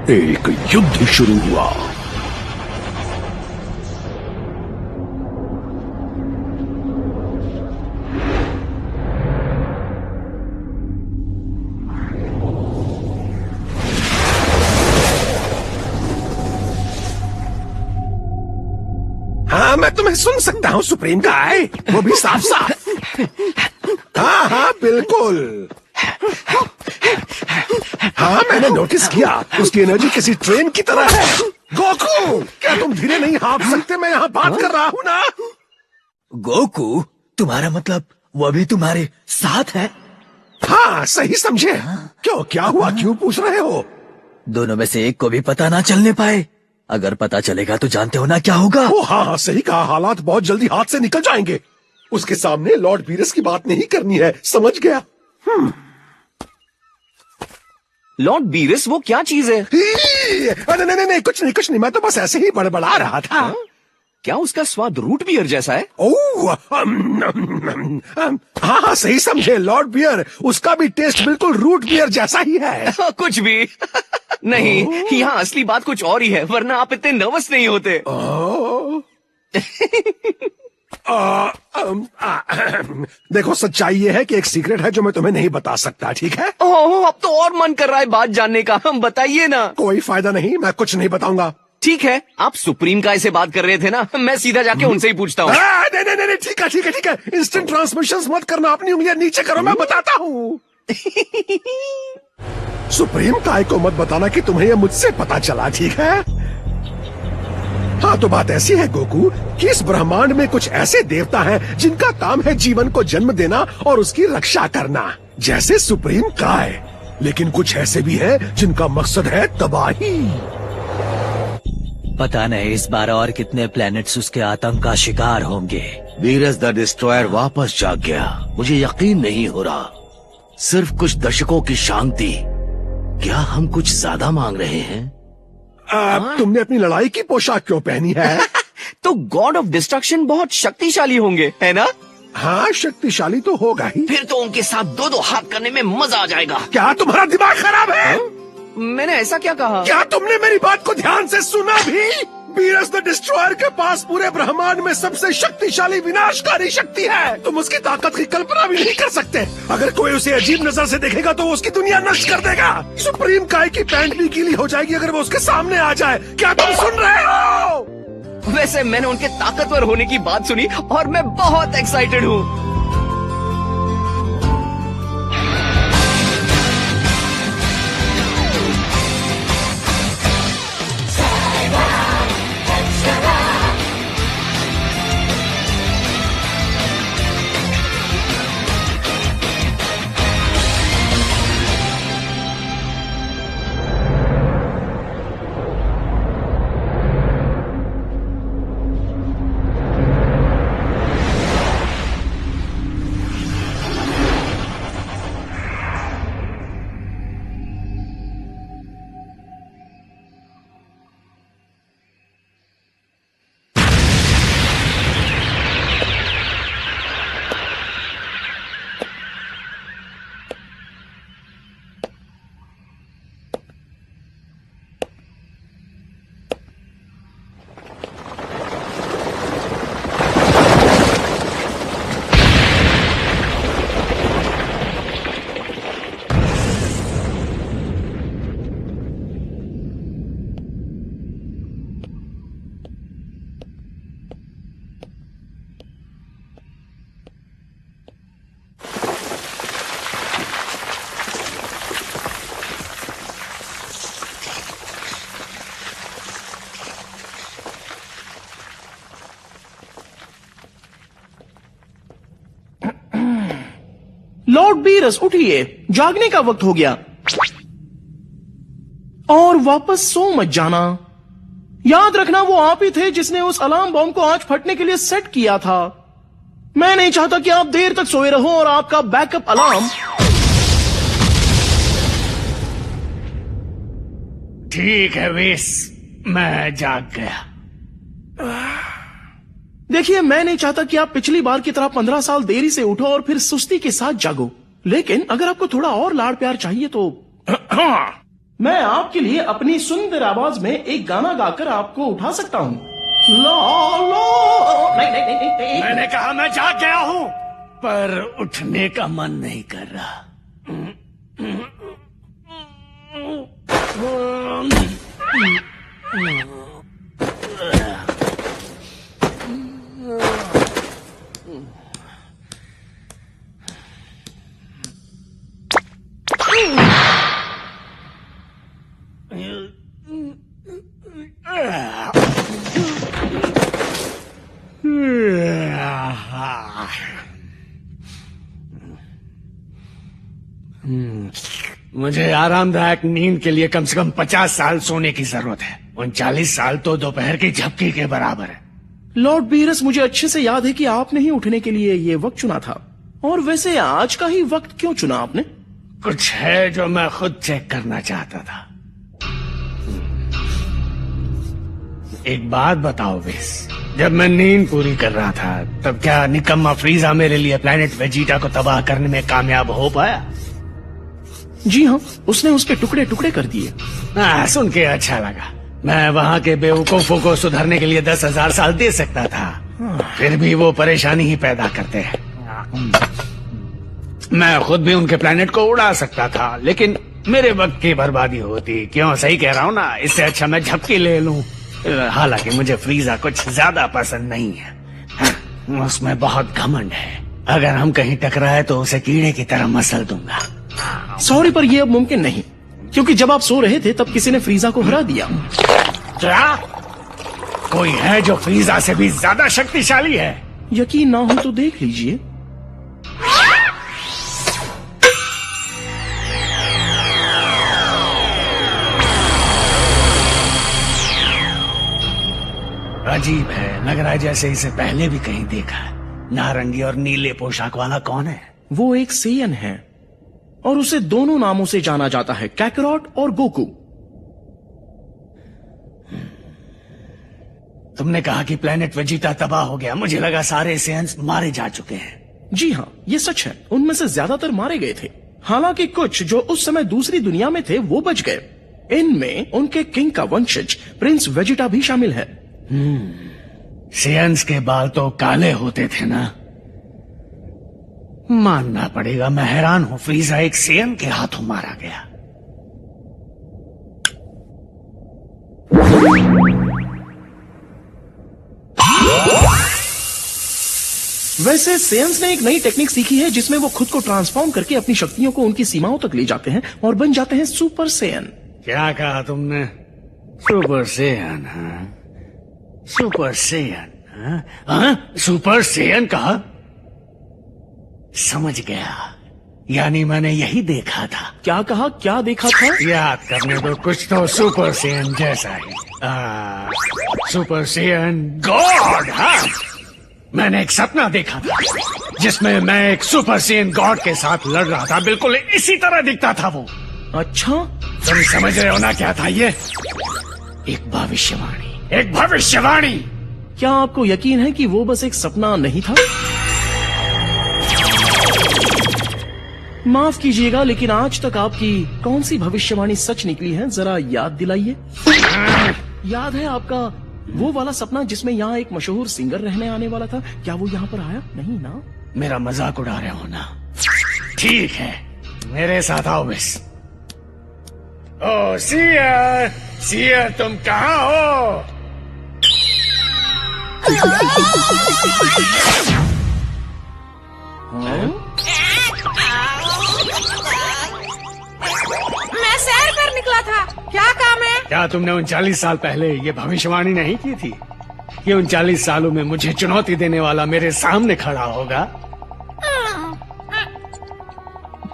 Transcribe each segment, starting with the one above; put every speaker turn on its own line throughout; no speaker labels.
एक युद्ध शुरू हुआ। हाँ, मैं तुम्हें सुन सकता हूँ सुप्रीम गाय, वो भी साफ साफ। हाँ हाँ बिल्कुल। हाँ मैंने नोटिस किया, उसकी एनर्जी किसी ट्रेन की तरह है। गोकू, क्या तुम धीरे नहीं हाँफ सकते? मैं यहाँ बात कर रहा हूँ ना।
गोकू, तुम्हारा मतलब वो भी तुम्हारे साथ है?
हाँ सही समझे। क्यों, क्या हुआ, क्यों पूछ रहे हो?
दोनों में से एक को भी पता ना चलने पाए। अगर पता चलेगा तो जानते हो ना क्या होगा।
ओ हाँ हाँ सही कहा, हालात बहुत जल्दी हाथ से निकल जाएंगे। उसके सामने लॉर्ड बीरस की बात नहीं करनी है, समझ गया?
लॉर्ड बीरस वो क्या चीज है?
नहीं नहीं कुछ नहीं, मैं तो बस ऐसे ही बड़बड़ा रहा था।
क्या उसका स्वाद रूट बियर जैसा है?
ओह हाँ हाँ सही समझे, लॉर्ड बियर, उसका भी टेस्ट बिल्कुल रूट बियर जैसा ही है।
कुछ भी नहीं, यहाँ असली बात कुछ और ही है, वरना आप इतने नर्वस नहीं होते।
देखो सच्चाई ये है कि एक सीक्रेट है जो मैं तुम्हें नहीं बता सकता, ठीक है?
ओह, अब तो और मन कर रहा है बात जानने का। हम बताइए ना।
कोई फायदा नहीं, मैं कुछ नहीं बताऊंगा।
ठीक है, आप सुप्रीम काय से बात कर रहे थे ना, मैं सीधा जाके उनसे ही पूछता हूँ।
नहीं ठीक है। इंस्टेंट ट्रांसमिशन मत करना, अपनी उंगलियां नीचे करो, मैं बताता हूँ। सुप्रीम काय को मत बताना कि तुम्हें यह मुझसे पता चला, ठीक है? हाँ तो बात ऐसी है गोकू कि इस ब्रह्मांड में कुछ ऐसे देवता हैं जिनका काम है जीवन को जन्म देना और उसकी रक्षा करना, जैसे सुप्रीम काय। लेकिन कुछ ऐसे भी हैं जिनका मकसद है तबाही।
पता नहीं इस बार और कितने प्लैनेट्स उसके आतंक का शिकार होंगे।
बीरस द डिस्ट्रॉयर वापस जाग गया। मुझे यकीन नहीं हो रहा। सिर्फ कुछ दशकों की शांति, क्या हम कुछ ज्यादा मांग रहे हैं?
तुमने अपनी लड़ाई की पोशाक क्यों पहनी है?
तो गॉड ऑफ डिस्ट्रक्शन बहुत शक्तिशाली होंगे, है ना?
हाँ शक्तिशाली तो होगा ही।
फिर तो उनके साथ दो हाथ करने में मजा आ जाएगा।
क्या तुम्हारा दिमाग खराब है?
मैंने ऐसा क्या कहा?
क्या तुमने मेरी बात को ध्यान से सुना भी? बीरस द डिस्ट्रॉयर के पास पूरे ब्रह्मांड में सबसे शक्तिशाली विनाशकारी शक्ति है। तुम उसकी ताकत की कल्पना भी नहीं कर सकते। अगर कोई उसे अजीब नजर से देखेगा तो वो उसकी दुनिया नष्ट कर देगा। सुप्रीम काय की पैंट भी गीली हो जाएगी अगर वो उसके सामने आ जाए। क्या तुम सुन रहे हो?
वैसे मैंने उनके ताकतवर होने की बात सुनी और मैं बहुत एक्साइटेड हूँ।
लॉर्ड बीरस उठिए, जागने का वक्त हो गया। और वापस सो मत जाना। याद रखना वो आप ही थे जिसने उस अलार्म बॉम्ब को आज फटने के लिए सेट किया था। मैं नहीं चाहता कि आप देर तक सोए रहो और आपका बैकअप अलार्म।
ठीक है वेस, मैं जाग गया।
देखिए, मैं नहीं चाहता कि आप पिछली बार की तरह 15 साल देरी से उठो और फिर सुस्ती के साथ जागो। लेकिन अगर आपको थोड़ा और लाड़ प्यार चाहिए तो मैं आपके लिए अपनी सुंदर आवाज में एक गाना गाकर आपको उठा सकता हूँ। ला ला नहीं।
मैंने कहा मैं जाग गया हूँ, पर उठने का मन नहीं कर रहा। मुझे आरामदायक नींद के लिए कम से कम 50 साल सोने की जरूरत है। 39 साल तो दोपहर की झपकी के बराबर है।
लॉर्ड बीरस, मुझे अच्छे से याद है कि आपने ही उठने के लिए ये वक्त चुना था। और वैसे आज का ही वक्त क्यों चुना आपने?
कुछ है जो मैं खुद चेक करना चाहता था। एक बात बताओ बेस, जब मैं नींद पूरी कर रहा था तब क्या निकम्मा फ्रीजा मेरे लिए प्लेनेट वेजिटा को तबाह करने में कामयाब हो पाया?
जी हाँ, उसने उसके टुकड़े टुकड़े कर दिए।
सुन के अच्छा लगा। मैं वहाँ के बेवकूफों को सुधरने के लिए 10,000 साल दे सकता था, फिर भी वो परेशानी ही पैदा करते हैं। मैं खुद भी उनके प्लेनेट को उड़ा सकता था, लेकिन मेरे वक्त की बर्बादी होती। क्यों, सही कह रहा हूँ ना? इससे अच्छा मैं झपकी ले लूं। हालांकि मुझे फ्रीजा कुछ ज्यादा पसंद नहीं है। उसमें बहुत घमंड है। अगर हम कहीं टकराए तो उसे कीड़े की तरह मसल दूंगा।
सॉरी, पर यह अब मुमकिन नहीं, क्योंकि जब आप सो रहे थे तब किसी ने फ्रीजा को हरा दिया।
क्या कोई है जो फ्रीजा से भी ज्यादा शक्तिशाली है?
यकीन ना हो तो देख लीजिए।
अजीब है, लग रहा है जैसे इसे पहले भी कहीं देखा है। नारंगी और नीले पोशाक वाला कौन है?
वो एक सेयन है और उसे दोनों नामों से जाना जाता है, कैकरॉट और गोकू।
तुमने कहा कि प्लेनेट वेजिटा तबाह हो गया। मुझे लगा सारे सेयन्स मारे जा चुके हैं।
जी हाँ, ये सच है। उनमें से ज्यादातर मारे गए थे। हालांकि कुछ जो उस समय दूसरी दुनिया में थे वो बच गए। इनमें उनके किंग का वंशज प्रिंस वेजिटा भी शामिल है।
सेयन्स के बाल तो काले होते थे ना? मानना पड़ेगा, मैं हैरान हूं फ्रीजा एक सेयन के हाथों मारा गया।
वैसे सेयन्स ने एक नई टेक्निक सीखी है जिसमें वो खुद को ट्रांसफॉर्म करके अपनी शक्तियों को उनकी सीमाओं तक ले जाते हैं और बन जाते हैं सुपर सेयन।
क्या कहा तुमने? Super Saiyan? Super Saiyan? Super Saiyan कहा? समझ गया, यानी मैंने यही देखा था।
क्या कहा? क्या देखा था?
याद करने दो, कुछ तो सुपर सेयन जैसा ही। Super Saiyan God. हाँ, मैंने एक सपना देखा था जिसमें मैं एक सुपर सेयन गॉड के साथ लड़ रहा था। बिल्कुल इसी तरह दिखता था वो।
अच्छा,
तुम समझ रहे हो ना क्या था ये? एक भविष्यवाणी, एक भविष्यवाणी।
क्या आपको यकीन है कि वो बस एक सपना नहीं था? माफ कीजिएगा, लेकिन आज तक आपकी कौन सी भविष्यवाणी सच निकली है, जरा याद दिलाइए। याद है आपका वो वाला सपना जिसमें यहाँ एक मशहूर सिंगर रहने आने वाला था? क्या वो यहाँ पर आया नहीं ना?
मेरा मजाक उड़ा रहे हो ना? ठीक है, मेरे साथ आओ बस। ओ सियर, सियर तुम कहाँ हो?
मैं सैर पर निकला था। क्या काम है?
क्या तुमने 39 साल पहले ये भविष्यवाणी नहीं की थी कि 39 सालों में मुझे चुनौती देने वाला मेरे सामने खड़ा होगा?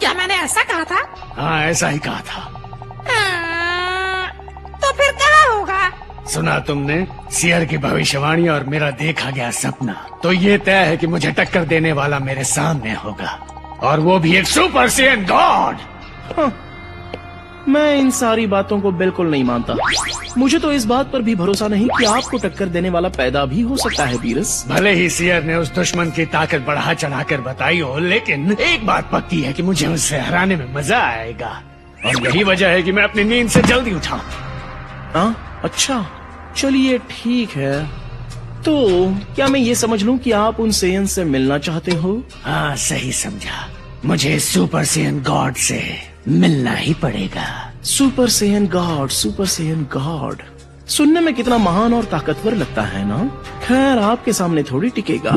क्या मैंने ऐसा कहा था?
हाँ, ऐसा ही कहा था।
तो फिर कहाँ होगा?
सुना तुमने सियर की भविष्यवाणी और मेरा देखा गया सपना, तो ये तय है कि मुझे टक्कर देने वाला मेरे सामने होगा, और वो भी एक सुपर सेयन गॉड।
हाँ, मैं इन सारी बातों को बिल्कुल नहीं मानता। मुझे तो इस बात पर भी भरोसा नहीं कि आपको टक्कर देने वाला पैदा भी हो सकता है बीरस।
भले ही सियर ने उस दुश्मन की ताकत बढ़ा चढ़ाकर बताई हो, लेकिन एक बात पक्की है कि मुझे उससे हराने में मजा आएगा। और यही वजह है कि मैं अपनी नींद से जल्दी उठा।
हाँ, अच्छा, चलिए ठीक है। तो क्या मैं ये समझ लूं कि आप उन सेयन से मिलना चाहते हो?
हाँ, सही समझा। मुझे सुपर सेयन गॉड से मिलना ही पड़ेगा।
Super Saiyan God, super Saiyan God सुनने में कितना महान और ताकतवर लगता है ना। खैर, आपके सामने थोड़ी टिकेगा।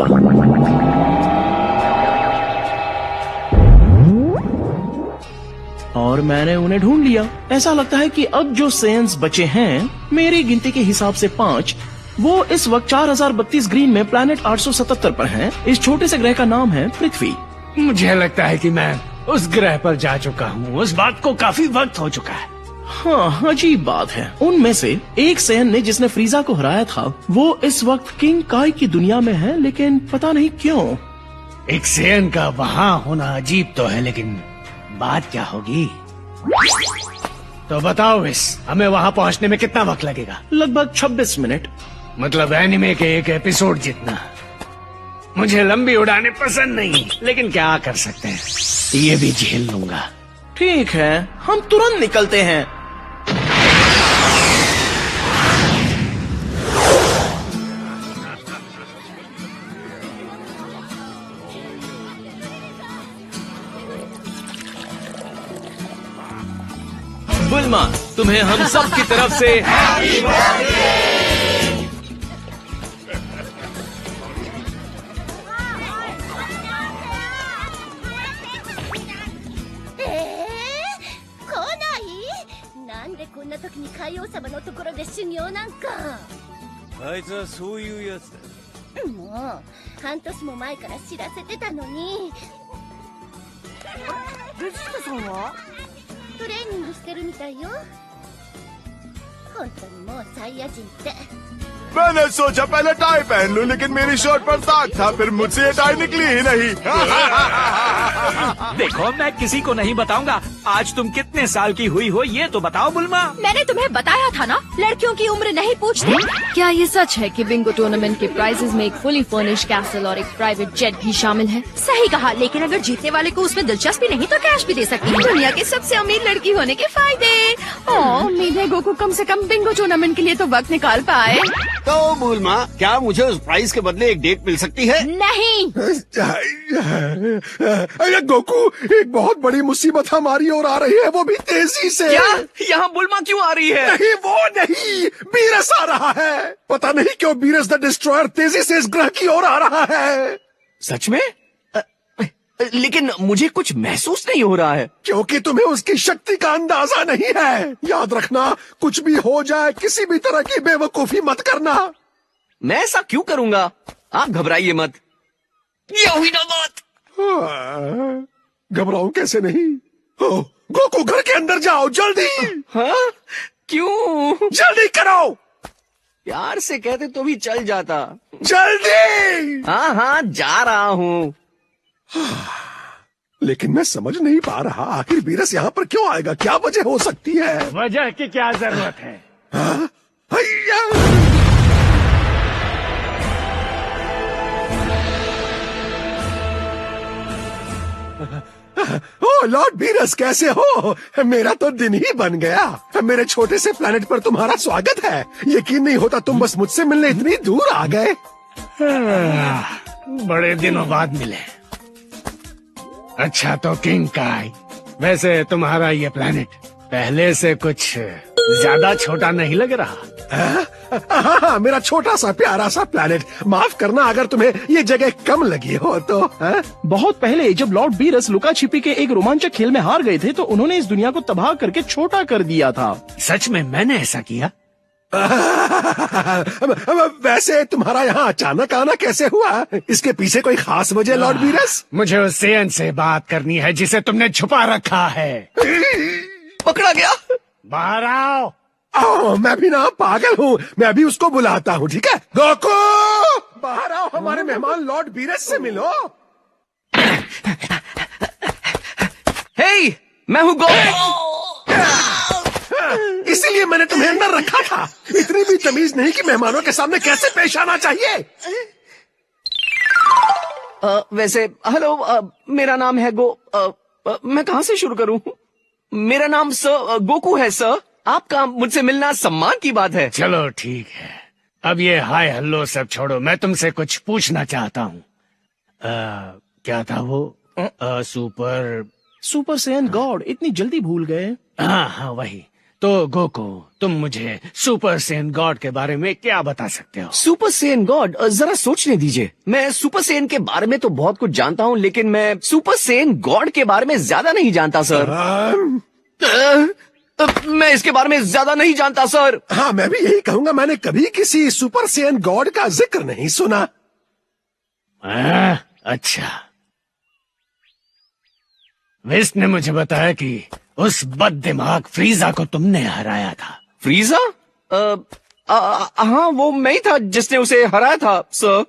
और मैंने उन्हें ढूंढ लिया। ऐसा लगता है कि अब जो सेयन्स बचे हैं, मेरी गिनती के हिसाब से 5, वो इस वक्त 4032 ग्रीन में प्लैनेट 877 पर हैं। इस छोटे से ग्रह का नाम है पृथ्वी।
मुझे लगता है कि मैं उस ग्रह पर जा चुका हूँ। उस बात को काफी वक्त हो चुका है।
हाँ, अजीब बात है। उनमें से एक सेयन ने जिसने फ्रीजा को हराया था, वो इस वक्त किंग काई की दुनिया में है, लेकिन पता नहीं क्यों।
एक सेयन का वहाँ होना अजीब तो है, लेकिन बात क्या होगी? तो बताओ विस, हमें वहाँ पहुँचने में कितना वक्त लगेगा?
लगभग 26 मिनट।
मतलब एनिमे के एक एपिसोड जितना। मुझे लंबी उड़ाने पसंद नहीं, लेकिन क्या कर सकते हैं, ये भी झेल लूंगा।
ठीक है, हम तुरंत निकलते हैं।
बुल्मा, तुम्हें हम सब की तरफ से
मैंने सोचा पहले टाई पहन लूं, लेकिन मेरी शर्ट पर दाग था, फिर मुझसे ये टाई निकली ही नहीं।
देखो, मैं किसी को नहीं बताऊंगा। आज तुम कितने साल की हुई हो ये तो बताओ बुल्मा।
मैंने तुम्हें बताया था ना, लड़कियों की उम्र नहीं पूछते। क्या ये सच है कि बिंगो टूर्नामेंट के प्राइजेस में एक फुली फर्निश्ड कैसल और एक प्राइवेट जेट भी शामिल है? सही कहा, लेकिन अगर जीतने वाले को उसमें दिलचस्पी नहीं तो कैश भी दे सकती है। दुनिया की सबसे अमीर लड़की होने के फायदे। उम्मीद है गोकू कम से कम बिंगो टूर्नामेंट के लिए तो वक्त निकाल पाए।
तो बुल्मा, क्या मुझे उस प्राइज के बदले एक डेट मिल सकती है?
नहीं।
अरे गोकू, एक बहुत बड़ी मुसीबत हमारी ओर आ रही है, वो भी तेजी से।
क्या? यहाँ बुल्मा क्यों आ रही है?
नहीं, वो नहीं, बीरस आ रहा है। पता नहीं क्यों बीरस द डिस्ट्रॉयर तेजी से इस ग्रह की ओर आ रहा है।
सच में? लेकिन मुझे कुछ महसूस नहीं हो रहा है।
क्योंकि तुम्हें उसकी शक्ति का अंदाजा नहीं है। याद रखना, कुछ भी हो जाए, किसी भी तरह की बेवकूफी मत करना।
मैं ऐसा क्यों करूंगा? आप घबराइए मत। ये हुई ना बात।
घबराऊं कैसे नहीं? गोकू, घर के अंदर जाओ जल्दी।
हाँ? क्यों?
जल्दी करो।
प्यार से कहते तो भी चल जाता।
जल्दी।
हाँ हाँ, जा रहा हूँ।
लेकिन मैं समझ नहीं पा रहा, आखिर बीरस यहाँ पर क्यों आएगा? क्या वजह हो सकती है?
वजह की क्या जरूरत है?
हाँ? हैया! ओ लॉर्ड बीरस, कैसे हो? मेरा तो दिन ही बन गया। मेरे छोटे से प्लेनेट पर तुम्हारा स्वागत है। यकीन नहीं होता तुम बस मुझसे मिलने इतनी दूर आ गए।
बड़े दिनों बाद मिले। अच्छा, तो किंग काई, वैसे तुम्हारा ये प्लेनेट पहले से कुछ ज्यादा छोटा नहीं लग रहा?
हाँ, मेरा छोटा सा प्यारा सा प्लेनेट। माफ करना अगर तुम्हें ये जगह कम लगी हो तो।
बहुत पहले जब लॉर्ड बीरस लुका छिपी के एक रोमांचक खेल में हार गए थे, तो उन्होंने इस दुनिया को तबाह करके छोटा कर दिया था।
सच में मैंने ऐसा किया?
वैसे तुम्हारा यहाँ अचानक आना कैसे हुआ? इसके पीछे कोई खास वजह लॉर्ड बीरस?
मुझे उस सेयन से बात करनी है जिसे तुमने छुपा रखा है।
पकड़ा गया।
बाहर आओ।
मैं भी ना पागल हूँ, मैं अभी उसको बुलाता हूँ। ठीक है गोकू, बाहर आओ, हमारे मेहमान लॉर्ड बीरस से मिलो। हे, मैं हूँ गोकू। इसीलिए मैंने तुम्हें अंदर रखा था। इतनी भी तमीज नहीं कि मेहमानों के सामने कैसे पेश आना चाहिए।
वैसे हेलो, मेरा नाम है मैं कहाँ से शुरू करूँ? मेरा नाम सर गोकू है सर। आपका मुझसे मिलना सम्मान की बात है।
चलो ठीक है, अब ये हाय हल्लो सब छोड़ो, मैं तुमसे कुछ पूछना चाहता हूँ। क्या था वो?
सुपर सैयन गॉड, इतनी जल्दी भूल गए?
हाँ हाँ वही। तो गोकू, तुम मुझे सुपर सेन गॉड के बारे में क्या बता सकते हो?
सुपर सेन गॉड, जरा सोचने दीजिए। मैं सुपर सेन के बारे में तो बहुत कुछ जानता हूँ, लेकिन मैं सुपर सेन गॉड के बारे में ज्यादा नहीं जानता सर। मैं इसके बारे में ज्यादा नहीं जानता सर।
हाँ, मैं भी यही कहूंगा, मैंने कभी किसी सुपर सैयन गॉड का जिक्र नहीं सुना।
अच्छा, विस्ट ने मुझे बताया कि उस बददिमाग फ्रीजा को तुमने हराया था।
फ्रीजा? हाँ, वो मैं ही था जिसने उसे हराया था सर।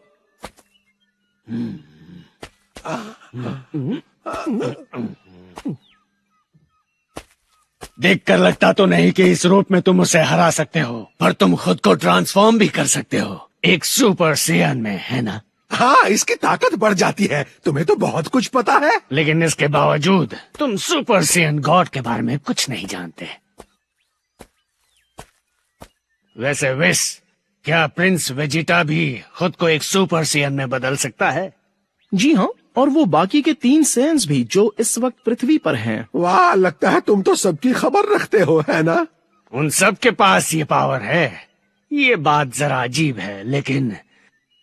देखकर लगता तो नहीं कि इस रूप में तुम उसे हरा सकते हो, पर तुम खुद को ट्रांसफॉर्म भी कर सकते हो एक सुपर सेयन में, है ना?
हाँ, इसकी ताकत बढ़ जाती है। तुम्हें तो बहुत कुछ पता है।
लेकिन इसके बावजूद तुम सुपर सेयन गॉड के बारे में कुछ नहीं जानते। वैसे विस, क्या प्रिंस वेजिटा भी खुद को एक सुपर सेयन में बदल सकता है?
जी हाँ, और वो बाकी के 3 सैयन्स भी जो इस वक्त पृथ्वी पर हैं।
वाह, लगता है तुम तो सबकी खबर रखते हो, है ना?
उन सब के पास ये पावर है। ये बात जरा अजीब है, लेकिन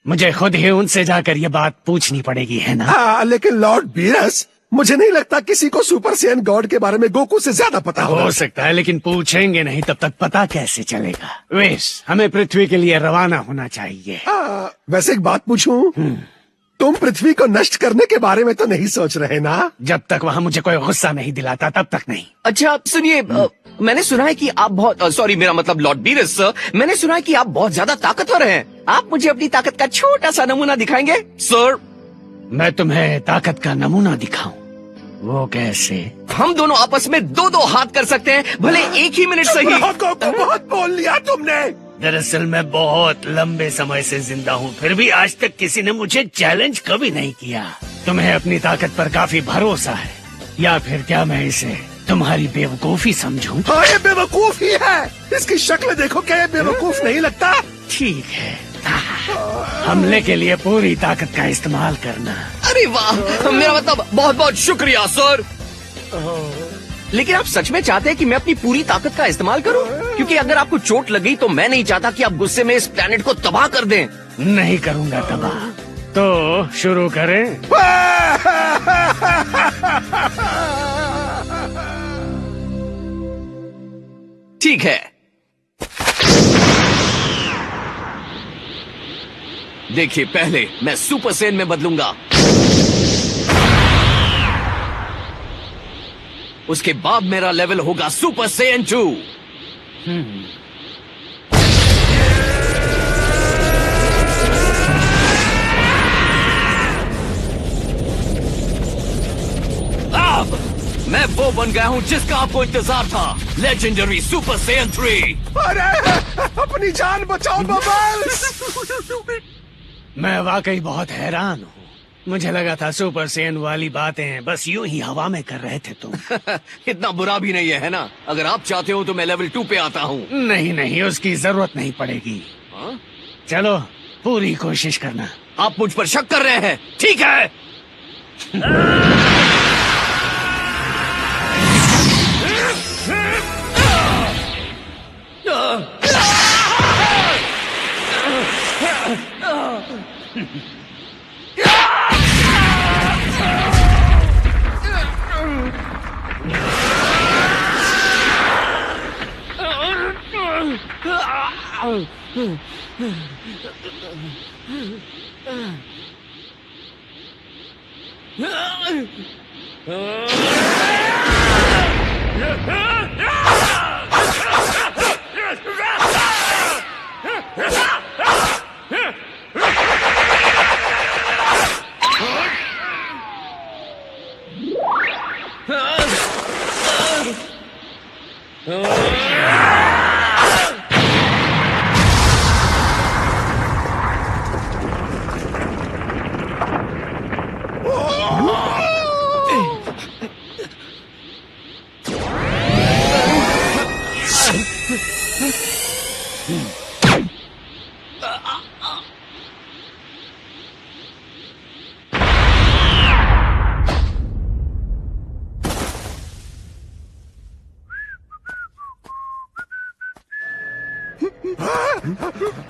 मुझे खुद ही उनसे जाकर ये बात पूछनी पड़ेगी, है ना?
हाँ, लेकिन लॉर्ड बीरस, मुझे नहीं लगता किसी को सुपर सैयन गॉड के बारे में गोकू से ज्यादा पता
हो सकता है, लेकिन पूछेंगे नहीं तब तक पता कैसे चलेगा? वेश, हमें पृथ्वी के लिए रवाना होना चाहिए।
वैसे एक बात पूछूं? तुम पृथ्वी को नष्ट करने के बारे में तो नहीं सोच रहे ना?
जब तक वहाँ मुझे कोई गुस्सा नहीं दिलाता तब तक नहीं।
अच्छा सुनिए, मैंने सुना है कि आप बहुत सॉरी, मेरा मतलब लॉर्ड बीरस सर, मैंने सुना है कि आप बहुत ज्यादा ताकतवर हैं। आप मुझे अपनी ताकत का छोटा सा नमूना दिखाएंगे सर?
मैं तुम्हें ताकत का नमूना दिखाऊं? वो कैसे?
हम दोनों आपस में 2-2 हाथ कर सकते हैं, भले एक ही मिनट सही।
बहुत बोल लिया तुमने।
दरअसल मैं बहुत लंबे समय से जिंदा हूँ, फिर भी आज तक किसी ने मुझे चैलेंज कभी नहीं किया। तुम्हें अपनी ताकत पर काफी भरोसा है, या फिर क्या मैं इसे तुम्हारी बेवकूफी समझूं?
हाँ, ये बेवकूफी है। इसकी शक्ल देखो, क्या ये बेवकूफ नहीं लगता?
ठीक है, हमले के लिए पूरी ताकत का इस्तेमाल करना।
अरे वाह, मेरा मतलब बहुत बहुत शुक्रिया सर। लेकिन आप सच में चाहते हैं कि मैं अपनी पूरी ताकत का इस्तेमाल करूं? क्योंकि अगर आपको चोट लग गई तो मैं नहीं चाहता कि आप गुस्से में इस प्लेनेट को तबाह कर दें।
नहीं करूंगा तबाह। तो शुरू करें?
ठीक है, देखिए, पहले मैं सुपर सेन में बदलूंगा, उसके बाद मेरा लेवल होगा सुपर सेयन 2। अब मैं वो बन गया हूँ जिसका आपको इंतजार था, लेजेंडरी सुपर सेयन 3।
अरे, अपनी जान बचाओ बबल्स।
मैं वाकई बहुत हैरान हूँ। मुझे लगा था सुपर सेयन वाली बातें बस यूं ही हवा में कर रहे थे तुम।
इतना बुरा भी नहीं है ना? अगर आप चाहते हो तो मैं लेवल 2 पे आता हूँ।
नहीं नहीं, उसकी जरूरत नहीं पड़ेगी। चलो पूरी कोशिश करना।
आप मुझ पर शक कर रहे हैं? ठीक है।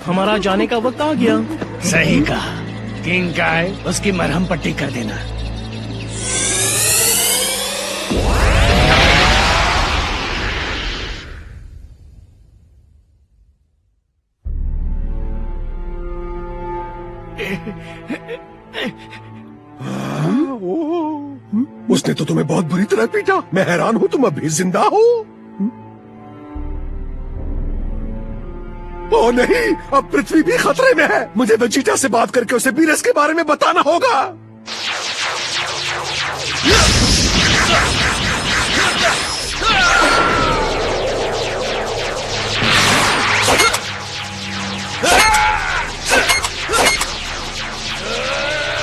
हमारा जाने का वक्त आ गया।
सही कहा। किंग काय, उसकी मरहम पट्टी कर देना।
उसने तो तुम्हें बहुत बुरी तरह पीटा। मैं हैरान हूँ तुम अभी जिंदा हो। ओ नहीं, अब पृथ्वी भी खतरे में है। मुझे वेजिटा से बात करके उसे वीरस के बारे में बताना होगा।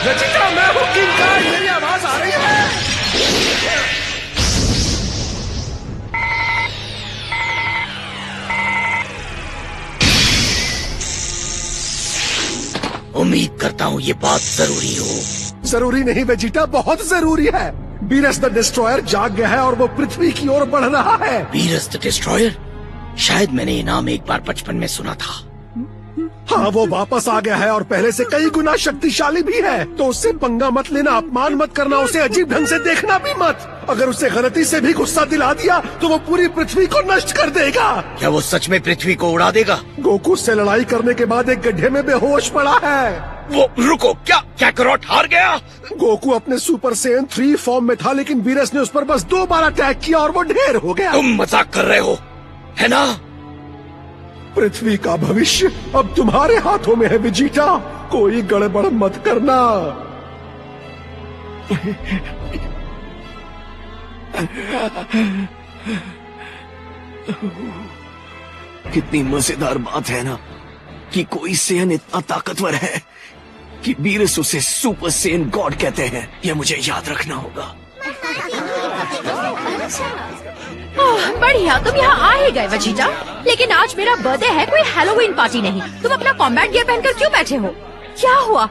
वेजिटा, मैं हूँ किंग काय, मेरी आवाज आ रही है?
उम्मीद करता हूँ ये बात जरूरी हो।
जरूरी नहीं वेजिटा, बहुत जरूरी है। वीरस द डिस्ट्रॉयर जाग गया है और वो पृथ्वी की ओर बढ़ रहा है।
Beerus the destroyer? शायद मैंने ये नाम एक बार बचपन में सुना था।
हाँ, वो वापस आ गया है और पहले से कई गुना शक्तिशाली भी है। तो उससे पंगा मत लेना, अपमान मत करना, उसे अजीब ढंग से देखना भी मत। अगर उसे गलती से भी गुस्सा दिला दिया तो वो पूरी पृथ्वी को नष्ट कर देगा।
क्या वो सच में पृथ्वी को उड़ा देगा?
गोकू से लड़ाई करने के बाद एक गड्ढे में बेहोश पड़ा है।
वो रुको, क्या कैकरोट हार गया?
गोकू अपने सुपर सेन 3 फॉर्म में था, लेकिन वीरस ने उस पर बस 2 बार अटैक किया और वो ढेर हो गया।
तुम मजाक कर रहे हो, है ना?
पृथ्वी का भविष्य अब तुम्हारे हाथों में है वेजिटा। कोई गड़बड़ मत करना।
कितनी मजेदार बात है ना कि कोई सेन इतना ताकतवर है कि वीरस उसे सुपर सेन गॉड कहते हैं। यह मुझे याद रखना होगा।
ओह, बढ़िया, तुम यहाँ आ ही गए वेजिटा। लेकिन आज मेरा बर्थडे है, कोई हैलोवीन पार्टी नहीं। तुम अपना कॉम्बैट गियर पहनकर क्यों बैठे हो? क्या हुआ?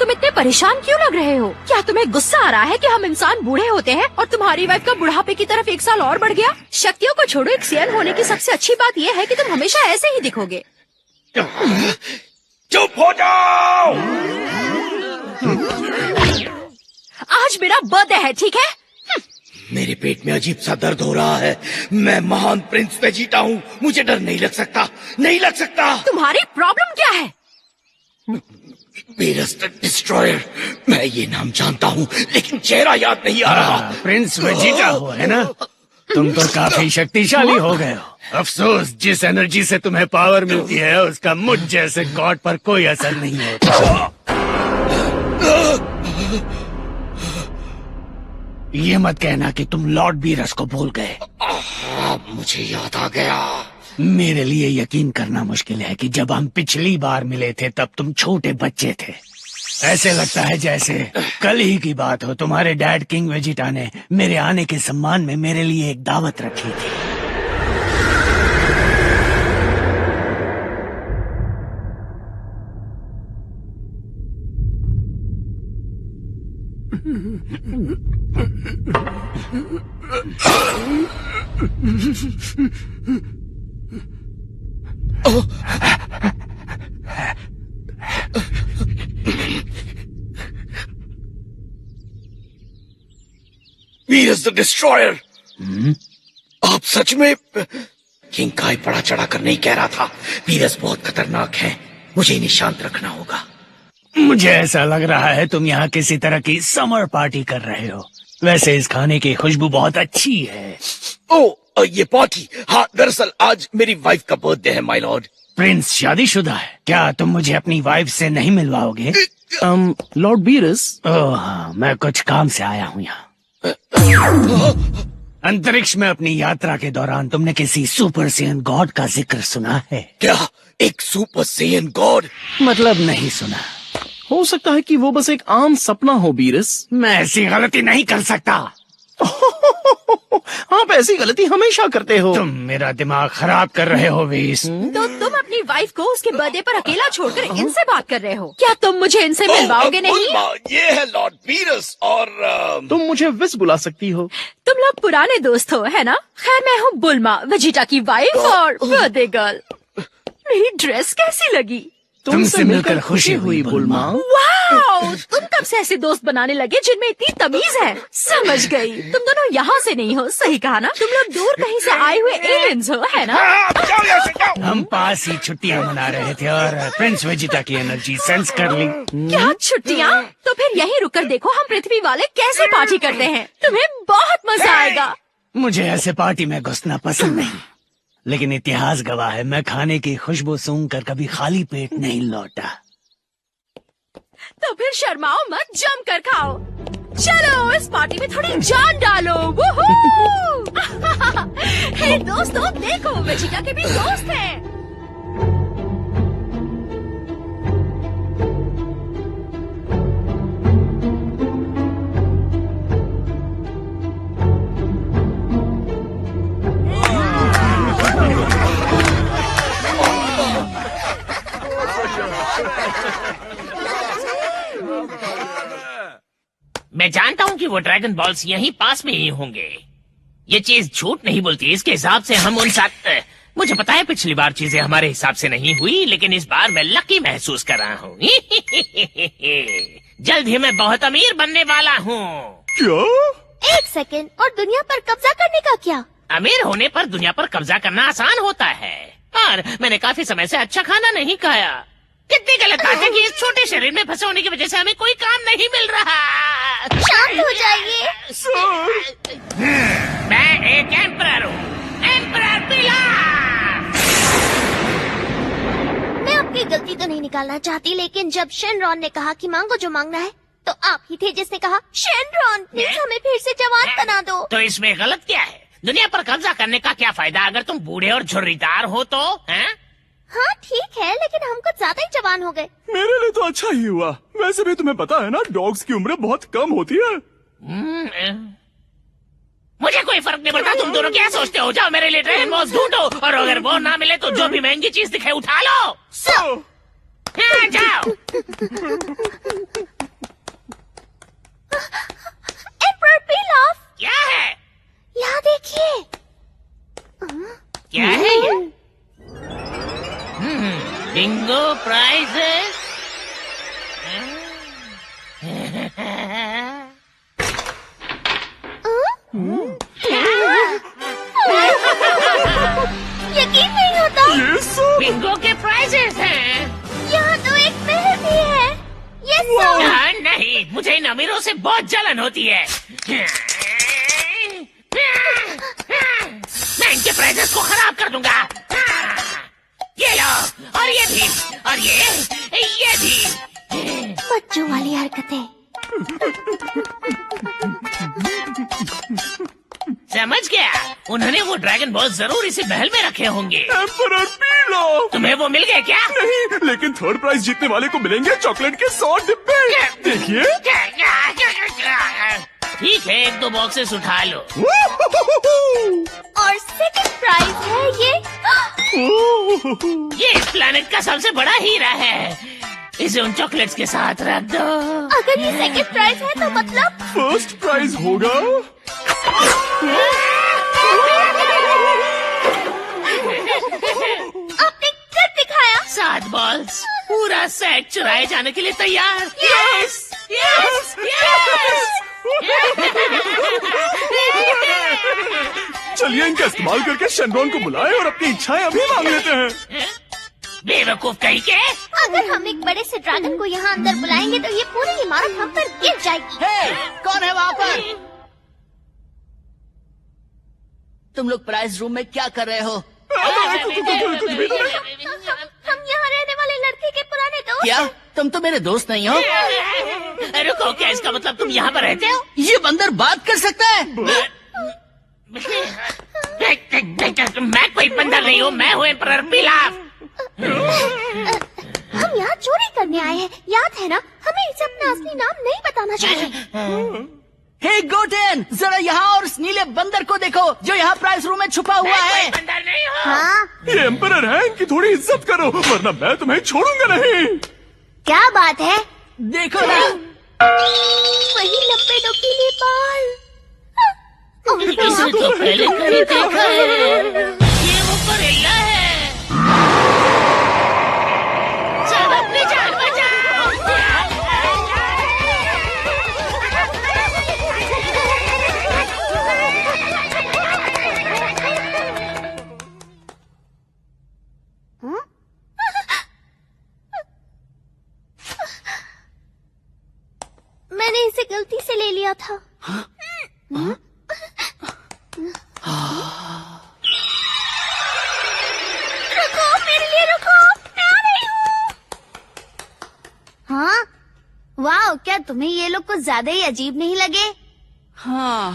तुम इतने परेशान क्यों लग रहे हो? क्या तुम्हें गुस्सा आ रहा है कि हम इंसान बूढ़े होते हैं और तुम्हारी वाइफ का बुढ़ापे की तरफ 1 साल और बढ़ गया? शक्तियों को छोड़ो, एक सेन होने की सबसे अच्छी बात यह है कि तुम हमेशा ऐसे ही दिखोगे।
चुप हो जाओ।
आज मेरा बर्थडे है, ठीक है?
मेरे पेट में अजीब सा दर्द हो रहा है। मैं महान प्रिंस वेजिटा हूँ, मुझे डर नहीं लग सकता, नहीं लग सकता।
तुम्हारी प्रॉब्लम क्या है?
वीरस द डिस्ट्रॉयर, मैं ये नाम जानता हूँ लेकिन चेहरा याद नहीं आ रहा।
प्रिंस वेजिटा हो, है ना? तुम तो काफी शक्तिशाली हो गए हो। अफसोस, जिस एनर्जी से तुम्हें पावर मिलती है उसका मुझ जैसे गॉड पर कोई असर नहीं होता। ये मत कहना कि तुम लॉर्ड वीरस को भूल गए।
मुझे याद आ गया।
मेरे लिए यकीन करना मुश्किल है कि जब हम पिछली बार मिले थे तब तुम छोटे बच्चे थे। ऐसे लगता है जैसे कल ही की बात हो। तुम्हारे डैड किंग वेजिटा ने मेरे आने के सम्मान में मेरे लिए एक दावत रखी थी।
वीरस द डिस्ट्रॉयर, आप सच में? किंग काय बड़ा चढ़ा कर नहीं कह रहा था। वीरस बहुत खतरनाक है, मुझे इन्हें शांत रखना होगा।
मुझे ऐसा लग रहा है तुम यहाँ किसी तरह की समर पार्टी कर रहे हो। वैसे इस खाने की खुशबू बहुत अच्छी है।
ओ, ये पार्टी? हाँ, दरअसल आज मेरी वाइफ का बर्थडे है माय लॉर्ड।
प्रिंस शादीशुदा है क्या? तुम मुझे अपनी वाइफ से नहीं मिलवाओगे?
लॉर्ड वीरस,
ओह हाँ, मैं कुछ काम से आया हूँ यहाँ। अंतरिक्ष में अपनी यात्रा के दौरान तुमने किसी सुपर सेयन गॉड का जिक्र सुना है
क्या? एक सुपर सेयन गॉड?
मतलब नहीं सुना।
हो सकता है कि वो बस एक आम सपना हो वीरस।
मैं ऐसी गलती नहीं कर सकता।
आप ऐसी गलती हमेशा करते हो।
तुम मेरा दिमाग खराब कर रहे हो वीस।
तो तुम अपनी वाइफ को उसके बर्थडे पर अकेला छोड़कर इनसे बात कर रहे हो? क्या तुम मुझे इनसे मिलवाओगे नहीं?
बुल्मा, ये है लॉर्ड पीरस और
तुम मुझे विस बुला सकती हो।
तुम लोग पुराने दोस्त हो, है ना? खैर, मैं हूँ बुल्मा, वेजिटा की वाइफ और बर्थडे गर्ल। मेरी ड्रेस कैसी लगी?
तुमसे मिलकर खुशी हुई बुल्मा।
वाओ, तुम कब से ऐसे दोस्त बनाने लगे जिनमें इतनी तमीज है? समझ गई, तुम दोनों यहाँ से नहीं हो, सही कहा ना? तुम लोग दूर कहीं से आए हुए एलियंस हो, है ना?
हम पास ही छुट्टियां मना रहे थे और प्रिंस वेजिटा की एनर्जी सेंस कर ली।
क्या छुट्टियाँ? तो फिर यहीं रुककर देखो हम पृथ्वी वाले कैसे पार्टी करते हैं। तुम्हें बहुत मजा आएगा।
मुझे ऐसे पार्टी में घुसना पसंद नहीं, लेकिन इतिहास गवाह है मैं खाने की खुशबू सूंघकर कभी खाली पेट नहीं लौटा।
तो फिर शर्माओ मत, जम कर खाओ। चलो इस पार्टी में थोड़ी जान डालो। वूहू! हे दोस्तों, देखो वेजिटा के भी दोस्त हैं।
मैं जानता हूँ कि वो ड्रैगन बॉल्स यहीं पास में ही होंगे। ये चीज झूठ नहीं बोलती। इसके हिसाब से हम उन साथ मुझे पता है पिछली बार चीजें हमारे हिसाब से नहीं हुई, लेकिन इस बार मैं लकी महसूस कर रहा हूँ। जल्द ही मैं बहुत अमीर बनने वाला हूँ।
क्या?
एक सेकंड, और दुनिया पर कब्जा करने का क्या?
अमीर होने पर दुनिया पर कब्जा करना आसान होता है। और मैंने काफी समय से अच्छा खाना नहीं खाया। कितनी गलत बात है कि इस छोटे शरीर में फंसे होने की वजह से हमें कोई काम नहीं मिल रहा।
शांत हो जाइए।
मैं एक एम्परर हूँ, एम्परर पिलाफ।
मैं अपनी गलती तो नहीं निकालना चाहती, लेकिन जब शेनरॉन ने कहा कि मांगो जो मांगना है, तो आप ही थे जिसने कहा शेनरॉन प्लीज हमें फिर से जवान बना दो।
तो इसमें गलत क्या है? दुनिया पर कब्जा करने का क्या फायदा अगर तुम बूढ़े और झुर्रीदार हो तो? हैं?
हाँ ठीक है, लेकिन हम कुछ ज्यादा ही जवान हो गए।
मेरे लिए तो अच्छा ही हुआ। वैसे भी तुम्हें पता है ना, डॉग्स की उम्र बहुत कम होती है।
मुझे कोई फर्क नहीं पड़ता। तुम दोनों क्या सोचते हो? जाओ मेरे लिए ड्रैगन बॉल्स ढूंढो, और अगर वो ना मिले तो जो भी महंगी चीज दिखे उठा लो। हाँ, जाओ।
एम्परर पिलाफ,
क्या है?
यहाँ देखिए।
क्या है ये? Bingo prizes.
यकीन नहीं होता।
बिंगो के प्राइजेस हैं।
यहाँ तो एक महल भी है। ये सब
नहीं, मुझे इन अमीरों से बहुत जलन होती है। मैं इनके प्राइजेस को खराब कर दूंगा। ये लो, और ये भी, और ये भी।
बच्चों वाली हरकतें।
समझ गया, उन्होंने वो ड्रैगन बॉल जरूर इसी महल में रखे होंगे।
Emperor pilaf.
तुम्हें वो मिल गए क्या?
नहीं, लेकिन थर्ड प्राइज जीतने वाले को मिलेंगे चॉकलेट के 100 डिब्बे। देखिए।
ठीक है, 1-2 बॉक्सेस उठा लो।
और सेकंड प्राइज है
ये इस प्लेनेट का सबसे बड़ा हीरा है। इसे उन चॉकलेट्स के साथ रख दो।
अगर ये सेकंड प्राइज है तो मतलब
फर्स्ट प्राइज होगा।
आपने कर दिखाया।
7 बॉल्स, पूरा सेट चुराए जाने के लिए तैयार। Yes, yes, yes.
चलिए इनका इस्तेमाल करके शेनरॉन को बुलाएं और अपनी इच्छाएं अभी मांग लेते हैं।
बेवकूफ कहीं के।
अगर हम एक बड़े से ड्रैगन को यहाँ अंदर बुलाएंगे तो ये पूरी इमारत हम पर गिर जाएगी।
कौन है वहाँ पर? तुम लोग प्राइज रूम में क्या कर रहे हो?
हम यहाँ रहने वाले लड़के के पुराने दोस्त।
क्या तुम तो मेरे दोस्त नहीं हो?
रुको, क्या इसका मतलब तुम यहाँ पर रहते हो?
ये बंदर बात कर सकता है?
मैं कोई बंदर नहीं हूँ, मैं हूँ एम्परर पिलाफ।
हम यहाँ चोरी करने आए हैं, याद है ना? हमें इसे अपना असली नाम नहीं बताना चाहिए।
हे गोटेन, जरा यहाँ और उस नीले बंदर को देखो जो यहाँ प्राइस रूम में छुपा हुआ है।
बंदर नहीं हो।
हाँ
ये एम्परर है, इनकी थोड़ी इज्जत करो वरना मैं तुम्हें छोड़ूंगा नहीं।
क्या बात है?
देखो ना,
वही लंबे नुकीले बाल।
इसे तो पहले कहीं देखा है। ये वो गोरिल्ला है। सब अपनी जान बचाओ।
मैंने इसे गलती से ले लिया था। रुको, मेरे लिए रुको, मैं आ रही हूँ। हाँ, वाह, क्या तुम्हें ये लोग कुछ ज्यादा ही अजीब नहीं लगे?
हाँ।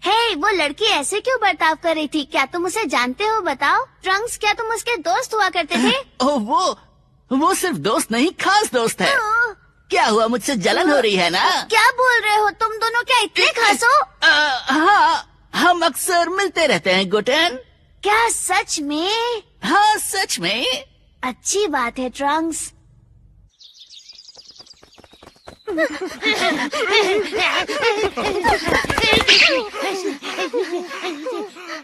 हे, वो लड़की ऐसे क्यों बर्ताव कर रही थी? क्या तुम उसे जानते हो? बताओ। ट्रंक्स, क्या तुम उसके दोस्त हुआ करते थे?
ओह, वो सिर्फ दोस्त नहीं, खास दोस्त है। क्या हुआ, मुझसे जलन हो रही है ना?
क्या बोल रहे हो? तुम दोनों क्या इतने खास हो?
हाँ, हम अक्सर मिलते रहते हैं गोटेन।
क्या सच में?
हाँ, सच में।
अच्छी बात है ट्रंक्स।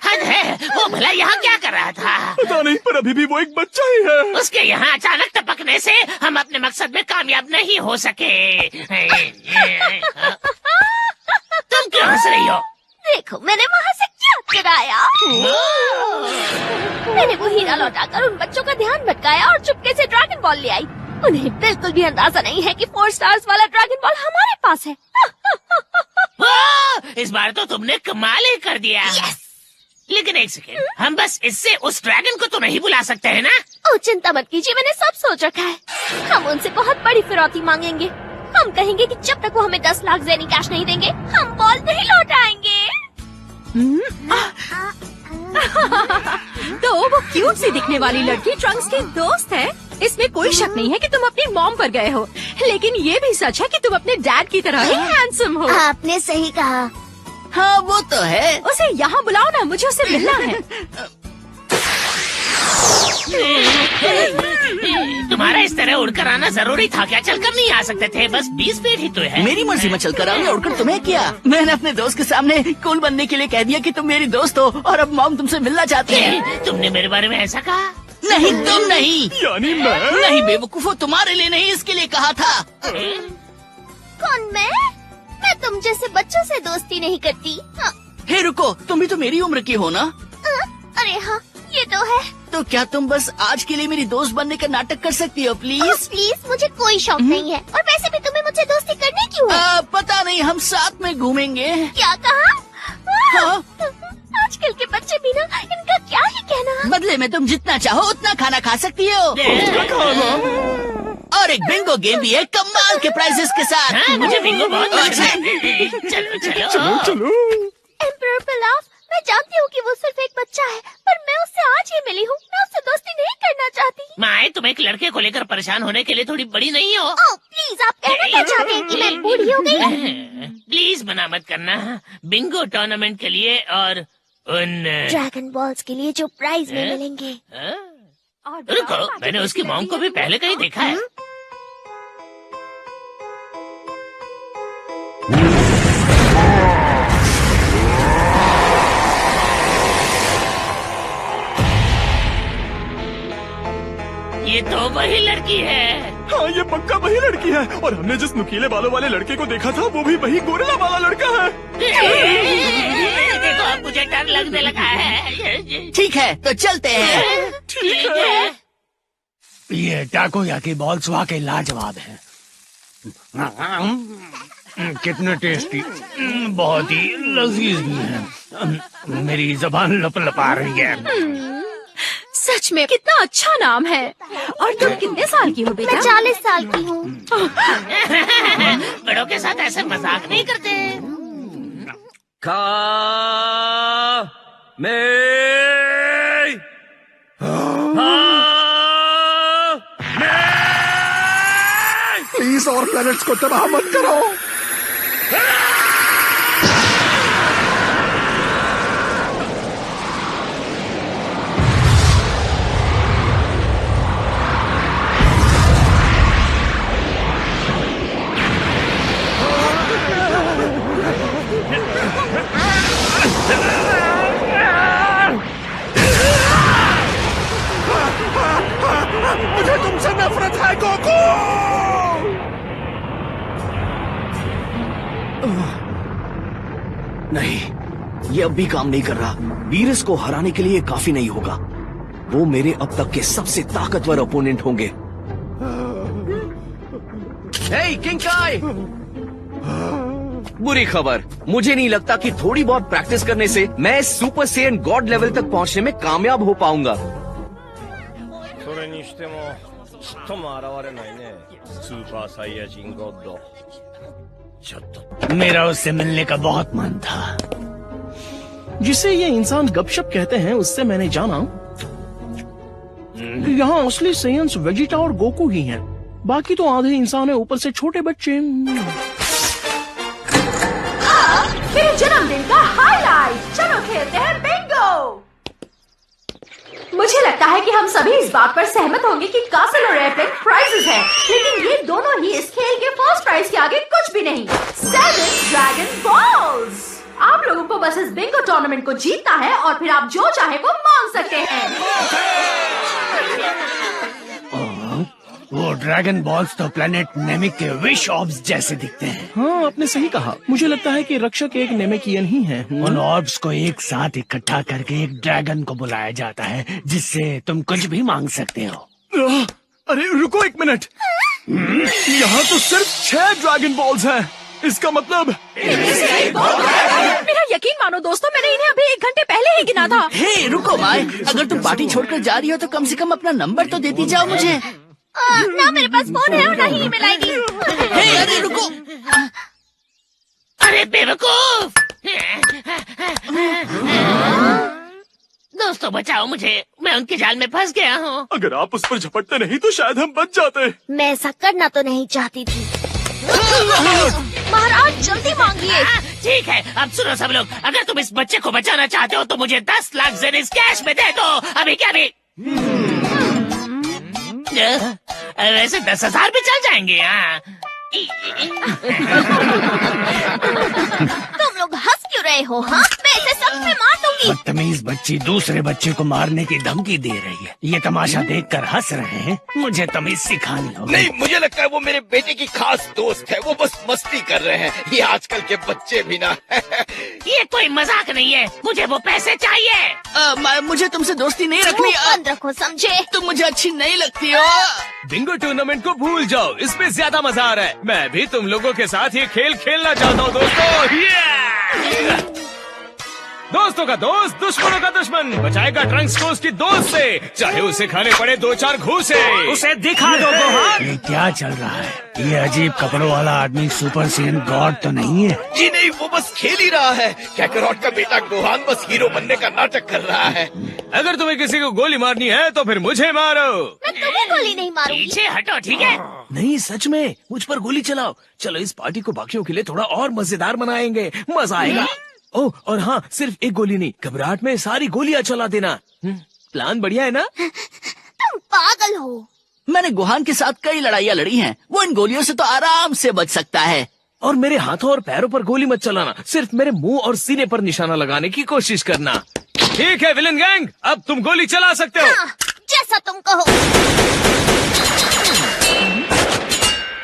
हद है, वो भला यहाँ क्या कर रहा था?
पता नहीं, पर अभी भी वो एक बच्चा ही है।
उसके यहाँ अचानक टपकने से हम अपने मकसद में कामयाब नहीं हो सके। तुम क्यों हंस रही हो?
देखो, मैंने वहाँ से क्या कराया। मैंने वो हीरा लौटाकर उन बच्चों का ध्यान भटकाया और चुपके से ड्रैगन बॉल ले आई। उन्हें बिल्कुल भी अंदाजा नहीं है कि 4 स्टार्स वाला ड्रैगन बॉल हमारे पास है।
इस बार तो तुमने कमाल ही कर दिया। लेकिन एक सेकेंड, हम बस इससे उस ड्रैगन को तो नहीं बुला सकते हैं ना?
ओह, चिंता मत कीजिए, मैंने सब सोच रखा है। हम उनसे बहुत बड़ी फिरौती मांगेंगे। हम कहेंगे कि जब तक वो हमें 10 लाख ज़ेनी कैश नहीं देंगे, हम बॉल नहीं लौटाएंगे।
तो वो क्यूट सी दिखने वाली लड़की ट्रंक्स की दोस्त है। इसमें कोई शक नहीं है कि तुम अपनी मॉम पर गए हो, लेकिन ये भी सच है कि तुम अपने डैड की तरह ही हैंडसम हो।
आपने सही कहा।
हाँ, वो तो है।
उसे यहाँ बुलाओ ना, मुझे उससे मिलना है।
तुम्हारा इस तरह उड़कर आना जरूरी था क्या? चलकर नहीं आ सकते थे? बस 20 फीट ही तो है।
मेरी मर्जी में चलकर आऊंगा, उड़कर तुम्हें क्या? मैंने अपने दोस्त के सामने कूल बनने के लिए कह दिया कि तुम मेरी दोस्त हो और अब मॉम तुमसे मिलना चाहती है।
तुमने मेरे बारे में ऐसा कहा?
नहीं, तुम नहीं।
यानी मैं?
नहीं बेवकूफो, तुम्हारे लिए नहीं, इसके लिए कहा था।
कौन मैं? मैं तुम जैसे बच्चों से दोस्ती नहीं करती। हाँ।
हे रुको, तुम भी तो मेरी उम्र की हो ना?
अरे हाँ, ये तो है।
तो क्या तुम बस आज के लिए मेरी दोस्त बनने का नाटक कर सकती हो प्लीज?
प्लीज, मुझे कोई शौक नहीं है। और वैसे भी तुम्हें मुझसे दोस्ती करनी क्यों है?
पता नहीं, हम साथ में घूमेंगे।
क्या कहा?
हाँ?
आजकल के बच्चे भी ना, इनका क्या ही कहना।
बदले में तुम जितना चाहो उतना खाना खा सकती हो। और एक बिंगो गेम भी है कमाल के प्राइजेस के साथ।
हाँ, मुझे बिंगो बहुत पसंद है। चलो चलो
चलो चलो।
एम्परर पिलाफ, मैं जानती हूँ कि वो सिर्फ एक बच्चा है, पर मैं उससे आज ही मिली हूँ। मैं उससे दोस्ती नहीं करना चाहती।
माए, तुम एक लड़के को लेकर परेशान होने के लिए थोड़ी बड़ी नहीं हो?
ओह प्लीज, आप कहना क्या चाहते हैं कि मैं बूढ़ी हो गई?
प्लीज मना मत करना। बिंगो टूर्नामेंट के लिए और उन
ड्रैगन बॉल्स के लिए जो प्राइज में मिलेंगे।
रुको, मैंने उसकी मॉम को भी पहले कहीं देखा है। ये तो वही लड़की है।
हाँ, ये पक्का वही लड़की है। और हमने जिस नुकीले बालों वाले लड़के को देखा था, वो भी वही गोरिल्ला वाला लड़का है।
देखो, अब मुझे डर लगने लगा है।
ठीक है, तो चलते हैं।
ठीक है।
ये टाकोयाकी बॉल्स वाकई लाजवाब है। कितने टेस्टी, बहुत ही लजीज भी है। मेरी जबान लपलपा रही है।
सच में कितना अच्छा नाम है। और तुम कितने साल की हो बेटा?
मैं 40 साल की हूँ।
बड़ों के साथ ऐसे मजाक नहीं करते।
प्लीज और प्लैनेट्स को तबाह मत करो।
नहीं, ये अब भी काम नहीं कर रहा। वीरस को हराने के लिए काफी नहीं होगा। वो मेरे अब तक के सबसे ताकतवर ओपोनेंट होंगे। हे किंग-काय! बुरी खबर, मुझे नहीं लगता कि थोड़ी बहुत प्रैक्टिस करने से मैं सुपर सेयन गॉड लेवल तक पहुंचने में कामयाब हो पाऊंगा।
मेरा उससे मिलने का बहुत मन था।
जिसे ये इंसान गपशप कहते हैं, उससे मैंने जाना कि यहाँ असली सेयन्स वेजिटा और गोकू ही हैं। बाकी तो आधे इंसान है, ऊपर से छोटे बच्चे।
मेरे जन्मदिन का हाईलाइट, चलो खेलते हैं बिंगो। मुझे लगता है कि हम सभी इस बात पर सहमत होंगे कि कासल और एयरप्लेन प्राइजेस हैं, लेकिन ये दोनों ही इस खेल के फर्स्ट प्राइज के आगे कुछ भी नहीं। 7 ड्रैगन बॉल्स। आप लोगों को बस इस बिंगो टूर्नामेंट को जीतना है और फिर आप जो चाहे वो मांग सकते हैं।
वो ड्रैगन बॉल्स तो प्लेनेट नेमिक के विश ऑर्ब्स जैसे दिखते हैं।
हाँ, आपने सही कहा। मुझे लगता है कि रक्षक एक नेमेकियन ही है।
उन ऑर्ब्स को एक साथ इकट्ठा करके एक ड्रैगन को बुलाया जाता है, जिससे तुम कुछ भी मांग सकते हो।
अरे रुको एक मिनट, यहाँ तो सिर्फ 6 ड्रैगन बॉल्स हैं। इसका मतलब
मेरा यकीन मानो दोस्तों, मैंने इन्हें अभी 1 घंटे पहले ही गिना था।
हे रुको माय, अगर तुम पार्टी छोड़कर जा रही हो तो कम से कम अपना नंबर तो देती जाओ मुझे।
ना मेरे पास फोन है और ना ही ईमेल आईडी।
हे अरे रुको,
अरे बेवकूफ! दोस्तों बचाओ मुझे, मैं उनके जाल में फंस गया हूँ।
अगर आप उस पर झपटते नहीं तो शायद हम बच जाते।
मैं ऐसा करना तो नहीं चाहती थी। महाराज जल्दी मांगिए।
ठीक है, अब सुनो सब लोग, अगर तुम इस बच्चे को बचाना चाहते हो तो मुझे 10 लाख जेनिस कैश में दे दो। अभी क्या भी वैसे 10,000 भी चल जाएंगे। हाँ,
तुम लोग हंस क्यों रहे हो? हाँ, मैं इसे सच में मार दूंगी।
बदतमीज बच्ची दूसरे बच्चे को मारने की धमकी दे रही है। ये तमाशा देखकर हंस रहे हैं। मुझे तमीज सिखानी होगी।
नहीं, मुझे लगता है वो मेरे बेटे की खास दोस्त है। वो बस मस्ती कर रहे हैं। ये आजकल के बच्चे भी ना।
ये कोई मजाक नहीं है, मुझे वो पैसे चाहिए।
मुझे तुमसे दोस्ती नहीं रखनी।
मुंह बंद रखो, समझे?
तुम मुझे अच्छी नहीं लगती हो।
बिंगो टूर्नामेंट को भूल जाओ, इसमें ज्यादा मजा आ रहा है। मैं भी तुम लोगों के साथ ये खेल खेलना चाहता हूँ दोस्तों। दोस्तों का दोस्त दुश्मनों का दुश्मन बचाएगा ट्रंक्स को उसकी दोस्त से, चाहे उसे खाने पड़े 2-4 घूसे।
उसे दिखा दो गोहान। ये क्या चल रहा है? ये अजीब कपड़ों वाला आदमी सुपर सेयन गॉड तो नहीं है?
जी नहीं, वो बस खेल ही रहा है। कैकरॉट का बेटा गोहान बस हीरो बनने का नाटक कर रहा है।
अगर तुम्हें किसी को गोली मारनी है तो फिर मुझे मारो।
मैं तुम्हें गोली नहीं मारूंगी।
पीछे हटो, ठीक है?
नहीं, सच में मुझ पर गोली चलाओ। चलो इस पार्टी को बाकियों के लिए थोड़ा और मजेदार बनाएंगे, मजा आएगा। ओह, और हाँ, सिर्फ एक गोली नहीं, घबराहट में सारी गोलियां चला देना। प्लान बढ़िया है ना?
तुम पागल हो।
मैंने गुहान के साथ कई लड़ाइयाँ लड़ी हैं, वो इन गोलियों से तो आराम से बच सकता है।
और मेरे हाथों और पैरों पर गोली मत चलाना, सिर्फ मेरे मुंह और सीने पर निशाना लगाने की कोशिश करना।
ठीक है विलन गैंग, अब तुम गोली चला सकते हो।
हाँ, जैसा तुम कहो।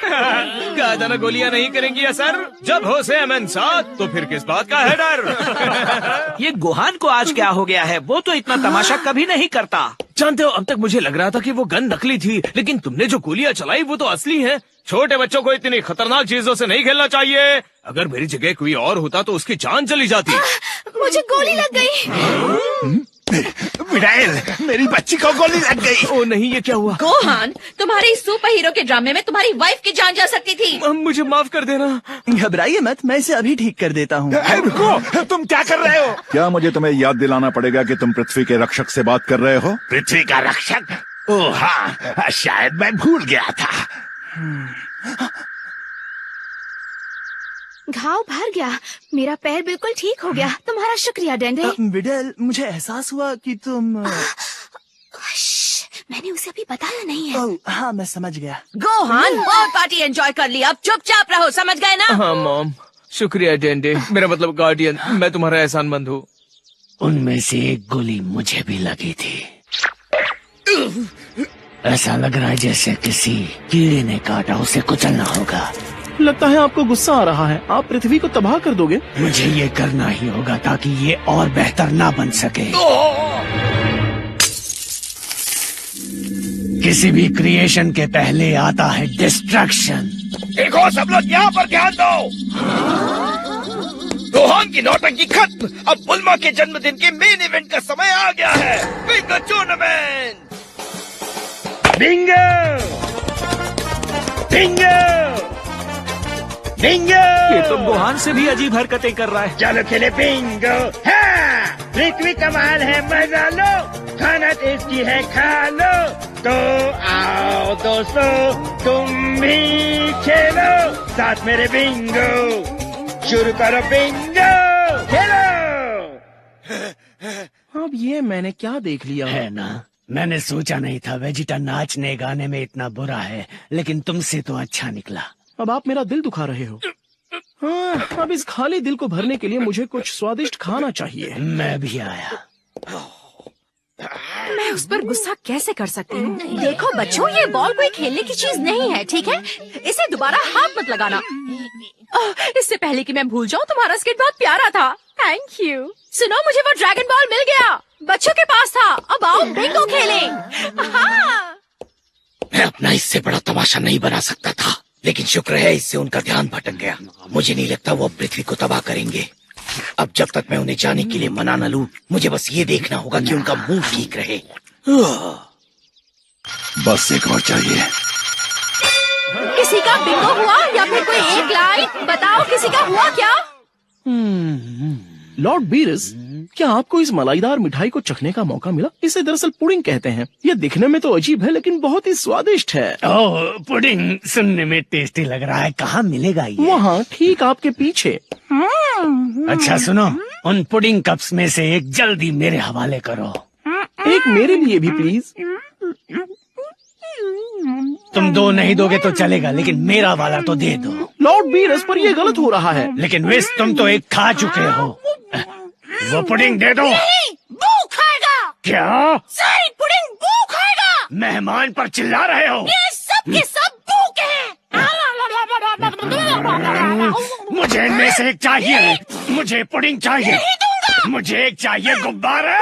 कहा था ना गोलियां नहीं करेंगी असर। जब हो से अमन साथ तो फिर किस बात का है डर। ये गुहान को आज क्या हो गया है? वो तो इतना तमाशा कभी नहीं करता।
जानते हो, अब तक मुझे लग रहा था कि वो गन नकली थी, लेकिन तुमने जो गोलियां चलाई वो तो असली हैं।
छोटे बच्चों को इतनी खतरनाक चीजों से नहीं खेलना चाहिए। अगर मेरी जगह कोई और होता तो उसकी जान चली जाती।
मुझे गोली लग गई।
मिडाइल, मेरी बच्ची को गोली लग गई।
ओ नहीं, ये क्या हुआ?
गोहान, तुम्हारे सुपर हीरो के ड्रामे में तुम्हारी वाइफ की जान जा सकती थी।
मुझे माफ कर देना।
घबराइए मत, मैं इसे अभी ठीक कर देता हूँ।
रुको, तुम क्या कर रहे हो?
क्या मुझे तुम्हें याद दिलाना पड़ेगा कि तुम पृथ्वी के रक्षक से बात कर रहे हो?
पृथ्वी का रक्षक? ओह हाँ, शायद मैं भूल गया था।
घाव भर गया, मेरा पैर बिल्कुल ठीक हो गया। तुम्हारा शुक्रिया डेंडे।
विडल, मुझे एहसास हुआ कि तुम
मैंने उसे अभी बताया नहीं है।
हाँ, मैं समझ गया।
गोहान, बहुत पार्टी एंजॉय कर ली, अब चुपचाप रहो, समझ गए ना?
हाँ मॉम, शुक्रिया डेंडे, मेरा मतलब गार्डियन, मैं तुम्हारा एहसानमंद हूँ।
उनमें से एक गोली मुझे भी लगी थी। ऐसा लग रहा है जैसे किसी कीड़े ने काटा, उसे कुचलना होगा।
लगता है आपको गुस्सा आ रहा है। आप पृथ्वी को तबाह कर दोगे।
मुझे ये करना ही होगा ताकि ये और बेहतर ना बन सके। किसी भी क्रिएशन के पहले आता है डिस्ट्रक्शन।
देखो सब लोग यहाँ पर ध्यान दो। गोहान की नौटंकी खत्म। अब बुल्मा के जन्मदिन के मेन इवेंट का समय आ गया है। Bingo tournament. Bingo Bingo Bingo.
ये तो गोहान से भी अजीब हरकतें कर रहा है।
चलो खेले बिंगो। हाँ, पृथ्वी कमाल है, मजा लो। खाना टेस्टी है, खा लो। तो आओ दोस्तों, तुम भी खेलो साथ मेरे बिंगो। शुरू करो बिंगो, खेलो।
अब ये मैंने क्या देख लिया
है ना, मैंने सोचा नहीं था वेजिटा नाचने गाने में इतना बुरा है, लेकिन तुमसे तो अच्छा निकला।
अब आप मेरा दिल दुखा रहे हो। हाँ, अब इस खाली दिल को भरने के लिए मुझे कुछ स्वादिष्ट खाना चाहिए।
मैं भी आया।
मैं उस पर गुस्सा कैसे कर सकती हूँ? देखो बच्चों, ये बॉल कोई खेलने की चीज नहीं है, ठीक है? इसे दोबारा हाथ मत लगाना। इससे पहले कि मैं भूल जाऊँ, तुम्हारा स्केट बहुत प्यारा था। Thank you. सुनो, मुझे वो ड्रैगन बॉल मिल गया, बच्चों के पास था। अब आओ बिंगो खेलें। हाँ।
मैं अपना इससे बड़ा तमाशा नहीं बना सकता था, लेकिन शुक्र है इससे उनका ध्यान भटक गया। मुझे नहीं लगता वो पृथ्वी को तबाह करेंगे। अब जब तक मैं उन्हें जाने के लिए मना न लूं, मुझे बस ये देखना होगा कि उनका मूड ठीक रहे।
बस एक और चाहिए।
किसी का बिंगो हुआ या फिर कोई एक लाइन बताओ, किसी का हुआ क्या?
लॉर्ड बीरस, क्या आपको इस मलाईदार मिठाई को चखने का मौका मिला? इसे दरअसल पुडिंग कहते हैं। ये दिखने में तो अजीब है, लेकिन बहुत ही स्वादिष्ट है।
ओह, पुडिंग सुनने में टेस्टी लग रहा है। कहाँ मिलेगा ये?
वहाँ, ठीक आपके पीछे।
अच्छा सुनो, उन पुडिंग कप्स में से एक जल्दी मेरे हवाले करो।
एक मेरे लिए भी प्लीज।
तुम दो नहीं दोगे तो चलेगा, लेकिन मेरा वाला तो दे दो।
लॉर्ड बीरस, पर ये गलत हो रहा है।
लेकिन विस, तुम तो एक खा चुके हो। वो पुडिंग दे दो।
नहीं, बू खाएगा।
क्या?
सारी पुडिंग बू खाएगा।
मेहमान पर चिल्ला रहे हो?
ये सब के सब बू के हैं।
मुझे इनमें से एक चाहिए। मुझे पुडिंग चाहिए।
नहीं दूंगा।
मुझे एक चाहिए गुब्बारा।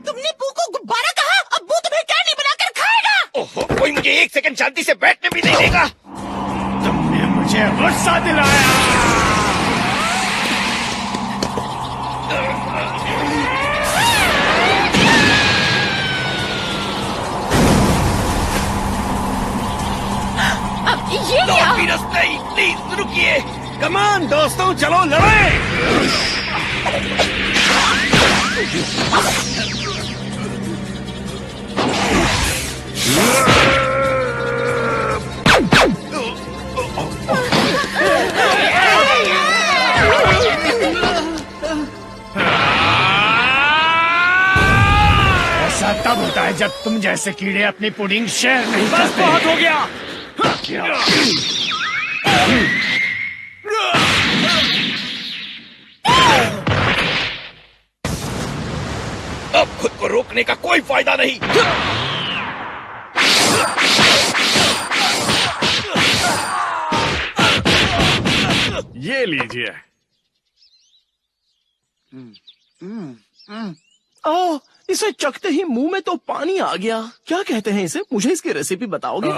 तुमने बू को गुब्बारा कहा, अब बू तुम्हें कैंडी बनाकर खाएगा।
ओहो, कोई मुझे एक सेकंड शांति से बैठने भी नहीं देगा।
तुमने मुझे गुस्सा दिलाया।
अब ये क्या?
नहीं, प्लीज रुकिए।
कमान दोस्तों, चलो लड़ें।
ऐसा तब होता है जब तुम जैसे कीड़े अपनी पुडिंग शेयर नहीं
बस
करते।
बहुत हो गया।
अब खुद को रोकने का कोई फायदा नहीं।
ये लीजिए।
ओह, इसे चखते ही मुंह में तो पानी आ गया। क्या कहते हैं इसे? मुझे इसकी रेसिपी बताओगे?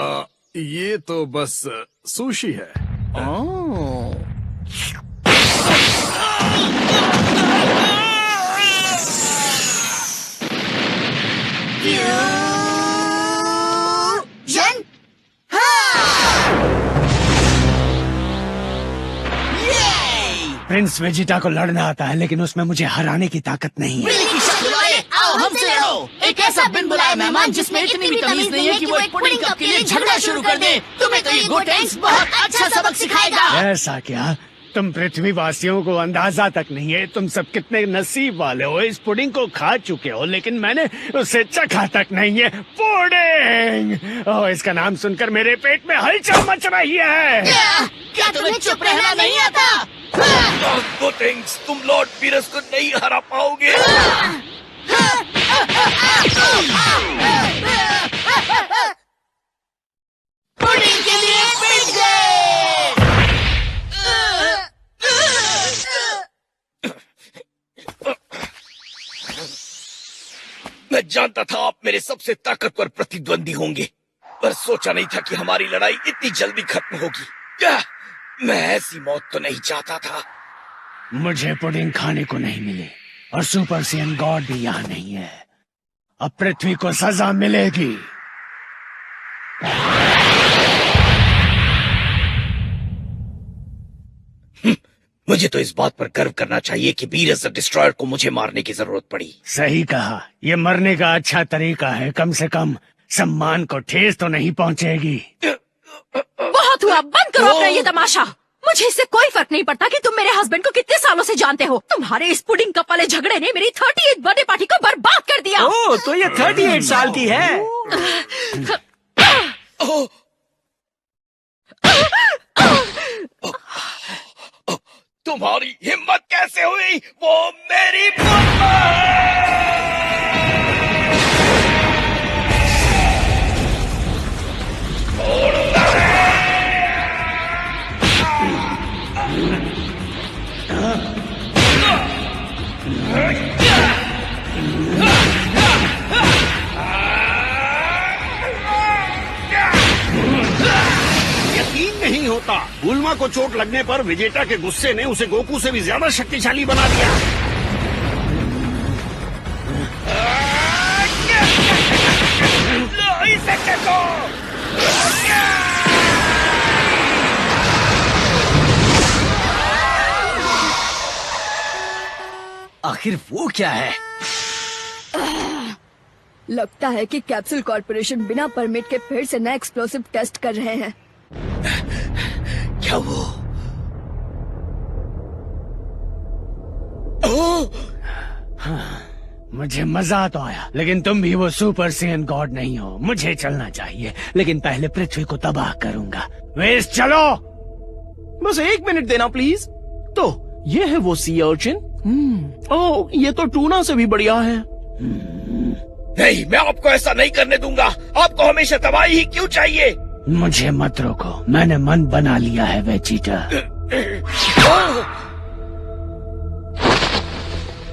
ये तो बस सुशी है।
जन
प्रिंस वेजिटा को लड़ना आता है, लेकिन उसमें मुझे हराने की ताकत नहीं है।
की शक्ल वाले, आओ हमसे लड़ो। एक ऐसा बिन बुलाए मेहमान जिसमें इतनी भी तमीज नहीं है कि वो एक पुडिंग कप के लिए झगड़ा शुरू कर दे। तुम्हें तो ये गोटेंस बहुत अच्छा सबक सिखाएगा।
ऐसा क्या? तुम पृथ्वी वासियों को अंदाजा तक नहीं है तुम सब कितने नसीब वाले हो। इस पुडिंग को खा चुके हो, लेकिन मैंने उसे चखा तक नहीं है। पुडिंग! ओह, इसका नाम सुनकर मेरे पेट में हलचल मच रही है।
क्या तुम्हें चुप रहना नहीं आता?
गोटेंग्स, तुम लॉर्ड बीरस को नहीं हरा पाओगे।
पुडिंग के लिए पिट गए।
जानता था आप मेरे सबसे ताकतवर प्रतिद्वंदी होंगे, पर सोचा नहीं था कि हमारी लड़ाई इतनी जल्दी खत्म होगी। क्या मैं ऐसी मौत तो नहीं चाहता था।
मुझे पुडिंग खाने को नहीं मिली और सुपर सीएन गॉड भी यहाँ नहीं है। अब पृथ्वी को सजा मिलेगी।
मुझे तो इस बात पर गर्व करना चाहिए कि बीरस द डिस्ट्रॉयर को मुझे मारने की जरूरत पड़ी।
सही कहा, ये मरने का अच्छा तरीका है। कम से कम सम्मान को ठेस तो नहीं पहुंचेगी।
बहुत हुआ, बंद करो अपना ये तमाशा। मुझे इससे कोई फर्क नहीं पड़ता कि तुम मेरे हस्बैंड को कितने सालों से जानते हो। तुम्हारे इस पुडिंग कप वाले झगड़े ने मेरी 38th बर्थडे पार्टी को बर्बाद कर दिया।
ओह, तो ये 38 साल की है।
तुम्हारी हिम्मत कैसे हुई? वो मेरी मम्मा है।
यकीन नहीं होता, बुल्मा को चोट लगने पर विजेता के गुस्से ने उसे गोकू से भी ज्यादा शक्तिशाली बना दिया।
आखिर वो क्या है?
लगता है कि कैप्सूल कॉर्पोरेशन बिना परमिट के फिर से नया एक्सप्लोसिव टेस्ट कर रहे हैं।
क्या वो?
मुझे मजा तो आया, लेकिन तुम भी वो सुपर सीएन गॉड नहीं हो। मुझे चलना चाहिए, लेकिन पहले पृथ्वी को तबाह करूंगा। वेस्ट चलो।
बस 1 मिनट देना प्लीज। तो ये है वो सी अर्चिन। ओह, ये तो टूना से भी बढ़िया है।
नहीं, मैं आपको ऐसा नहीं करने दूंगा। आपको हमेशा तबाही ही क्यों चाहिए?
मुझे मत रोको, मैंने मन बना लिया है वेजिटा।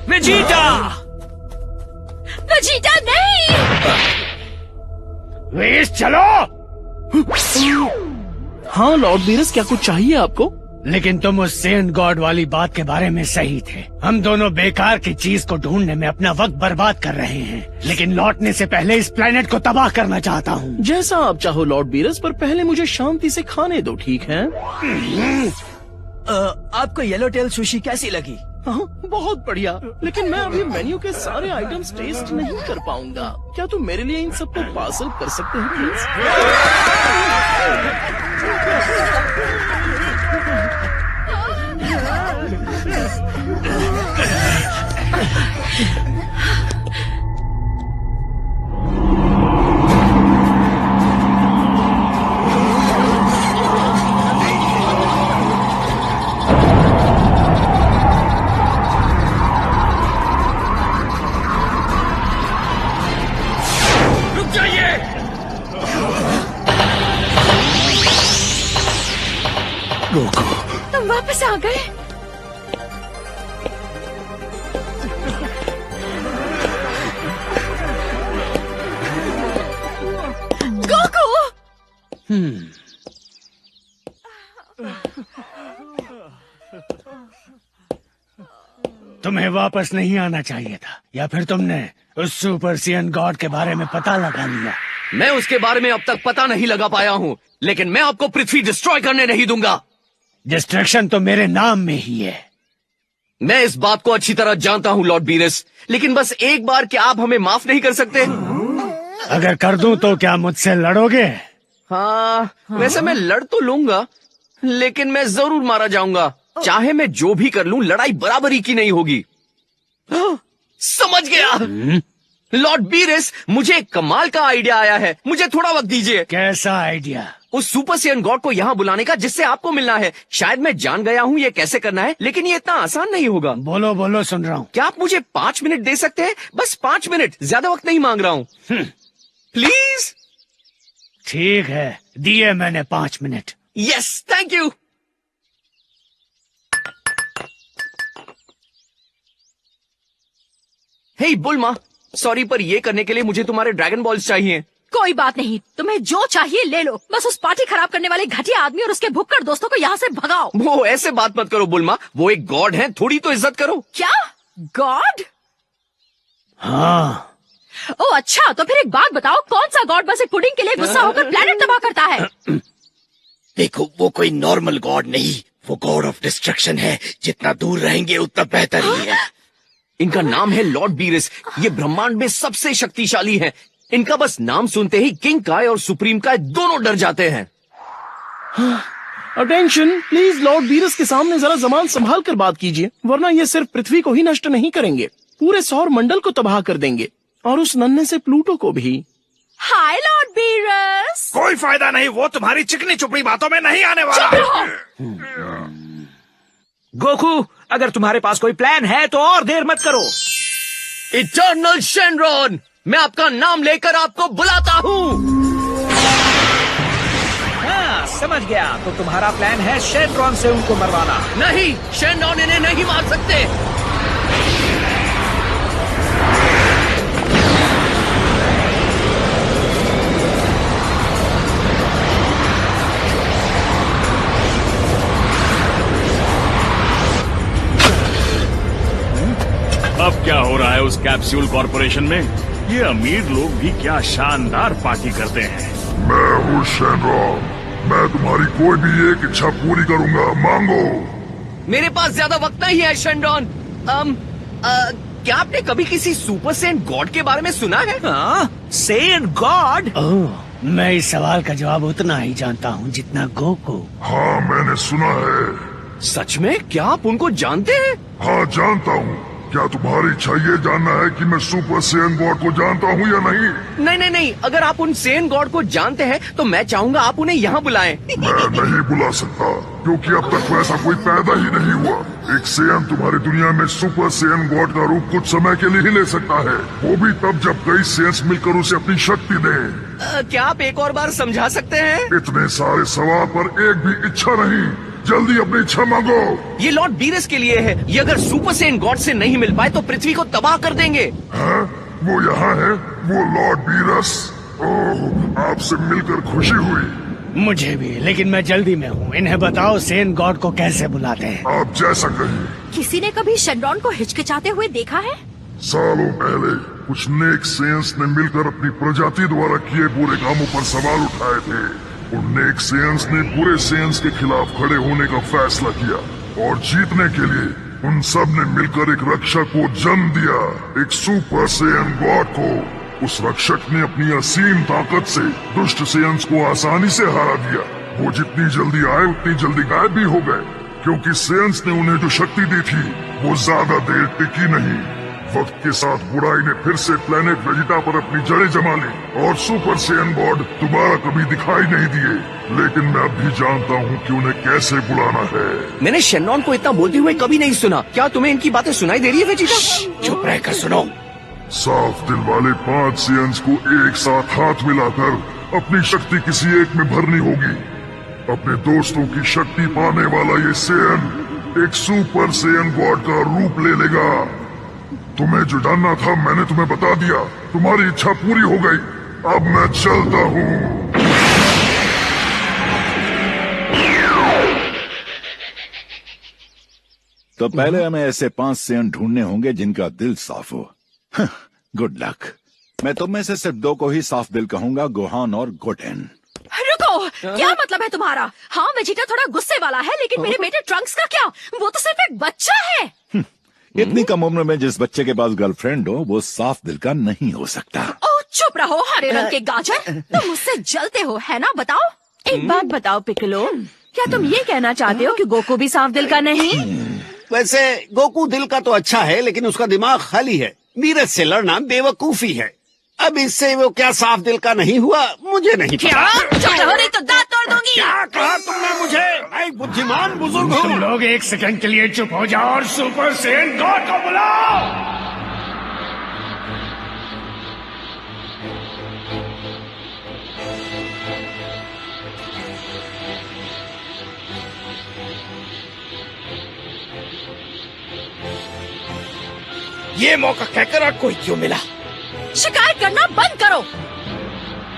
वेजिटा!
वेजिटा नहीं!
वेस्ट चलो।
हाँ लॉर्ड बीरस, क्या कुछ चाहिए आपको?
लेकिन तुम उस सेन गॉड वाली बात के बारे में सही थे। हम दोनों बेकार की चीज को ढूंढने में अपना वक्त बर्बाद कर रहे हैं, लेकिन लौटने से पहले इस प्लेनेट को तबाह करना चाहता हूँ।
जैसा आप चाहो लॉर्ड बीरस, पर पहले मुझे शांति से खाने दो, ठीक है?
आपको येलो टेल सुशी कैसी लगी?
हाँ, बहुत बढ़िया। लेकिन मैं अभी मेन्यू के सारे आइटम्स टेस्ट नहीं कर पाऊंगा। क्या तुम मेरे लिए इन सबको पार्सल कर सकते हो प्लीज?
रुक जाइए!
तुम वापस आ गए? गोकू!
तुम्हें वापस नहीं आना चाहिए था, या फिर तुमने उस सुपर सीएन गॉड के बारे में पता लगा लिया?
मैं उसके बारे में अब तक पता नहीं लगा पाया हूँ, लेकिन मैं आपको पृथ्वी डिस्ट्रॉय करने नहीं दूंगा।
डिस्ट्रक्शन तो मेरे नाम में ही है।
मैं इस बात को अच्छी तरह जानता हूँ लॉर्ड बीरस, लेकिन बस एक बार क्या आप हमें माफ नहीं कर सकते?
अगर कर दूं तो क्या मुझसे लड़ोगे?
हाँ, वैसे मैं लड़ तो लूंगा, लेकिन मैं जरूर मारा जाऊंगा। चाहे मैं जो भी कर लूं, लड़ाई बराबरी की नहीं होगी। समझ गया। लॉर्ड बीरस, मुझे एक कमाल का आइडिया आया है। मुझे थोड़ा वक्त दीजिए।
कैसा आइडिया?
उस सुपर सीएन गॉड को यहाँ बुलाने का जिससे आपको मिलना है। शायद मैं जान गया हूँ ये कैसे करना है, लेकिन ये इतना आसान नहीं होगा।
बोलो बोलो, सुन रहा हूँ।
क्या आप मुझे 5 मिनट दे सकते हैं? बस 5 मिनट, ज्यादा वक्त नहीं मांग रहा हूँ। प्लीज।
ठीक है, दिए मैंने 5 minute.
Yes, thank you. Hey Bulma, sorry, पर ये करने के लिए मुझे तुम्हारे ड्रैगन बॉल्स चाहिए।
कोई बात नहीं, तुम्हें जो चाहिए ले लो, बस उस पार्टी खराब करने वाले घटिया आदमी और उसके भुक्कड़ दोस्तों को यहाँ से भगाओ।
वो ऐसे बात मत करो बुल्मा, वो एक गॉड है, थोड़ी तो इज्जत करो।
क्या गॉड?
हाँ।
ओ अच्छा, तो फिर एक बात बताओ, कौन सा गॉड बस एक पुडिंग के लिए गुस्सा होकर प्लेनेट तबाह करता है?
देखो, वो कोई नॉर्मल गॉड नहीं, वो गॉड ऑफ डिस्ट्रक्शन है। जितना दूर रहेंगे उतना बेहतर ही है।
इनका नाम है लॉर्ड बीरस। ये ब्रह्मांड में सबसे शक्तिशाली हैं। इनका बस नाम सुनते ही किंग काय और सुप्रीम काय दोनों डर जाते हैं।
अटेंशन प्लीज, लॉर्ड बीरस के सामने जरा जबान संभाल कर बात कीजिए, वरना ये सिर्फ पृथ्वी को ही नष्ट नहीं करेंगे, पूरे सौर मंडल को तबाह कर देंगे, और उस नन्हे से प्लूटो को भी।
हाय लॉर्ड बीरस।
कोई फायदा नहीं, वो तुम्हारी चिकनी चुपड़ी बातों में नहीं आने वाला।
गोकू, अगर तुम्हारे पास कोई प्लान है तो और देर मत करो।
इटर्नल शेनरॉन, मैं आपका नाम लेकर आपको बुलाता हूँ।
हाँ, समझ गया। तो तुम्हारा प्लान है शेनरॉन से उनको मरवाना?
नहीं, शेनरॉन इन्हें नहीं मार सकते।
अब क्या हो रहा है उस कैप्सूल कॉर्पोरेशन में? ये अमीर लोग भी क्या शानदार पार्टी करते हैं।
मैं हूँ शेनरॉन, मैं तुम्हारी कोई भी एक इच्छा पूरी करूंगा, मांगो।
मेरे पास ज्यादा वक्त नहीं है शेनरॉन। क्या आपने कभी किसी सुपर सेंट गॉड के बारे में सुना है?
Saint God?
मैं इस सवाल का जवाब उतना ही जानता हूँ जितना गोकू।
हाँ, मैंने सुना है।
सच में? क्या आप उनको जानते हैं?
हाँ, जानता हूँ। क्या तुम्हारी इच्छा ये जानना है कि मैं सुपर सेन गॉड को जानता हूँ या नहीं?
नहीं नहीं नहीं, अगर आप उन सेन गॉड को जानते हैं तो मैं चाहूंगा आप उन्हें यहाँ बुलाएं।
मैं नहीं बुला सकता, क्योंकि अब तक वैसा कोई पैदा ही नहीं हुआ। एक सेन तुम्हारी दुनिया में सुपर सेन गॉड का रूप कुछ समय के लिए ही ले सकता है, वो भी तब जब कई सेंस मिलकर उसे अपनी शक्ति दें।
क्या आप एक और बार समझा सकते हैं?
इतने सारे सवाल पर एक भी इच्छा नहीं, जल्दी अपनी इच्छा मांगो।
ये लॉर्ड बीरस के लिए है। ये अगर सुपर सेन गॉड से नहीं मिल पाए तो पृथ्वी को तबाह कर देंगे।
हाँ? वो यहाँ है, वो लॉर्ड बीरस। ओह, आपसे मिलकर खुशी हुई।
मुझे भी, लेकिन मैं जल्दी में हूँ। इन्हें बताओ सेन गॉड को कैसे बुलाते हैं।
आप जैसा कहिए।
किसी ने कभी शेनरॉन को हिचकिचाते हुए देखा है?
सालों पहले कुछ नेक सेंस ने मिलकर अपनी प्रजाति द्वारा किए बुरे कामों पर सवाल उठाए थे। उन नेक सेंस ने बुरे सेंस के खिलाफ खड़े होने का फैसला किया, और जीतने के लिए उन सब ने मिलकर एक रक्षक को जन्म दिया, एक सुपर सेन गॉड को। उस रक्षक ने अपनी असीम ताकत से दुष्ट सेंस को आसानी से हरा दिया। वो जितनी जल्दी आए उतनी जल्दी गायब भी हो गए, क्योंकि सेंस ने उन्हें जो शक्ति दी थी वो ज्यादा देर टिकी नहीं। वक्त के साथ बुराई ने फिर से प्लेनेट वेजिटा पर अपनी जड़ें जमा ली, और सुपर सेन गॉड दोबारा कभी दिखाई नहीं दिए। लेकिन मैं अब भी जानता हूँ कि उन्हें कैसे बुलाना है।
मैंने शेनरॉन को इतना बोलते हुए कभी नहीं सुना। क्या तुम्हें इनकी बातें सुनाई दे रही है वेजिटा?
चुप रहकर सुनो।
साफ दिल वाले 5 सेंस को एक साथ हाथ मिलाकर अपनी शक्ति किसी एक में भरनी होगी। अपने दोस्तों की शक्ति पाने वाला ये सेन एक सुपर सेन गॉड का रूप ले लेगा। तुम्हें जो जानना था मैंने तुम्हें बता दिया। तुम्हारी इच्छा पूरी हो गई। अब मैं चलता हूँ।
तो पहले हमें ऐसे 5 सेन ढूंढने होंगे जिनका दिल साफ हो। Good luck. मैं तुम में से सिर्फ 2 को ही साफ दिल कहूंगा, गोहान और गोटेन।
रुको, क्या मतलब है तुम्हारा? हाँ, वेजिटा थोड़ा गुस्से वाला है, लेकिन मेरे बेटे ट्रंक्स का क्या? वो तो सिर्फ एक बच्चा है।
इतनी कम उम्र में जिस बच्चे के पास गर्लफ्रेंड हो वो साफ दिल का नहीं हो सकता।
ओह, चुप रहो हरे रंग के गाजर। तुम मुझसे जलते हो, है ना? बताओ।
एक बात बताओ पिकलो, क्या तुम ये कहना चाहते हो कि गोकू भी साफ दिल का नहीं?
वैसे गोकू दिल का तो अच्छा है, लेकिन उसका दिमाग खाली है। बीरस से लड़ना बेवकूफी है। अब इससे वो क्या साफ दिल का नहीं हुआ मुझे नहीं पता।
क्या? चुप रहो नहीं तो दांत तोड़ दूंगी।
क्या कहा तुमने मुझे? मैं एक बुद्धिमान बुजुर्ग हूँ।
तुम लोग एक सेकंड के लिए चुप हो जाओ और सुपर सेन गॉड को बुलाओ।
ये मौका कहकर कोई क्यों मिला?
शिकायत करना बंद करो।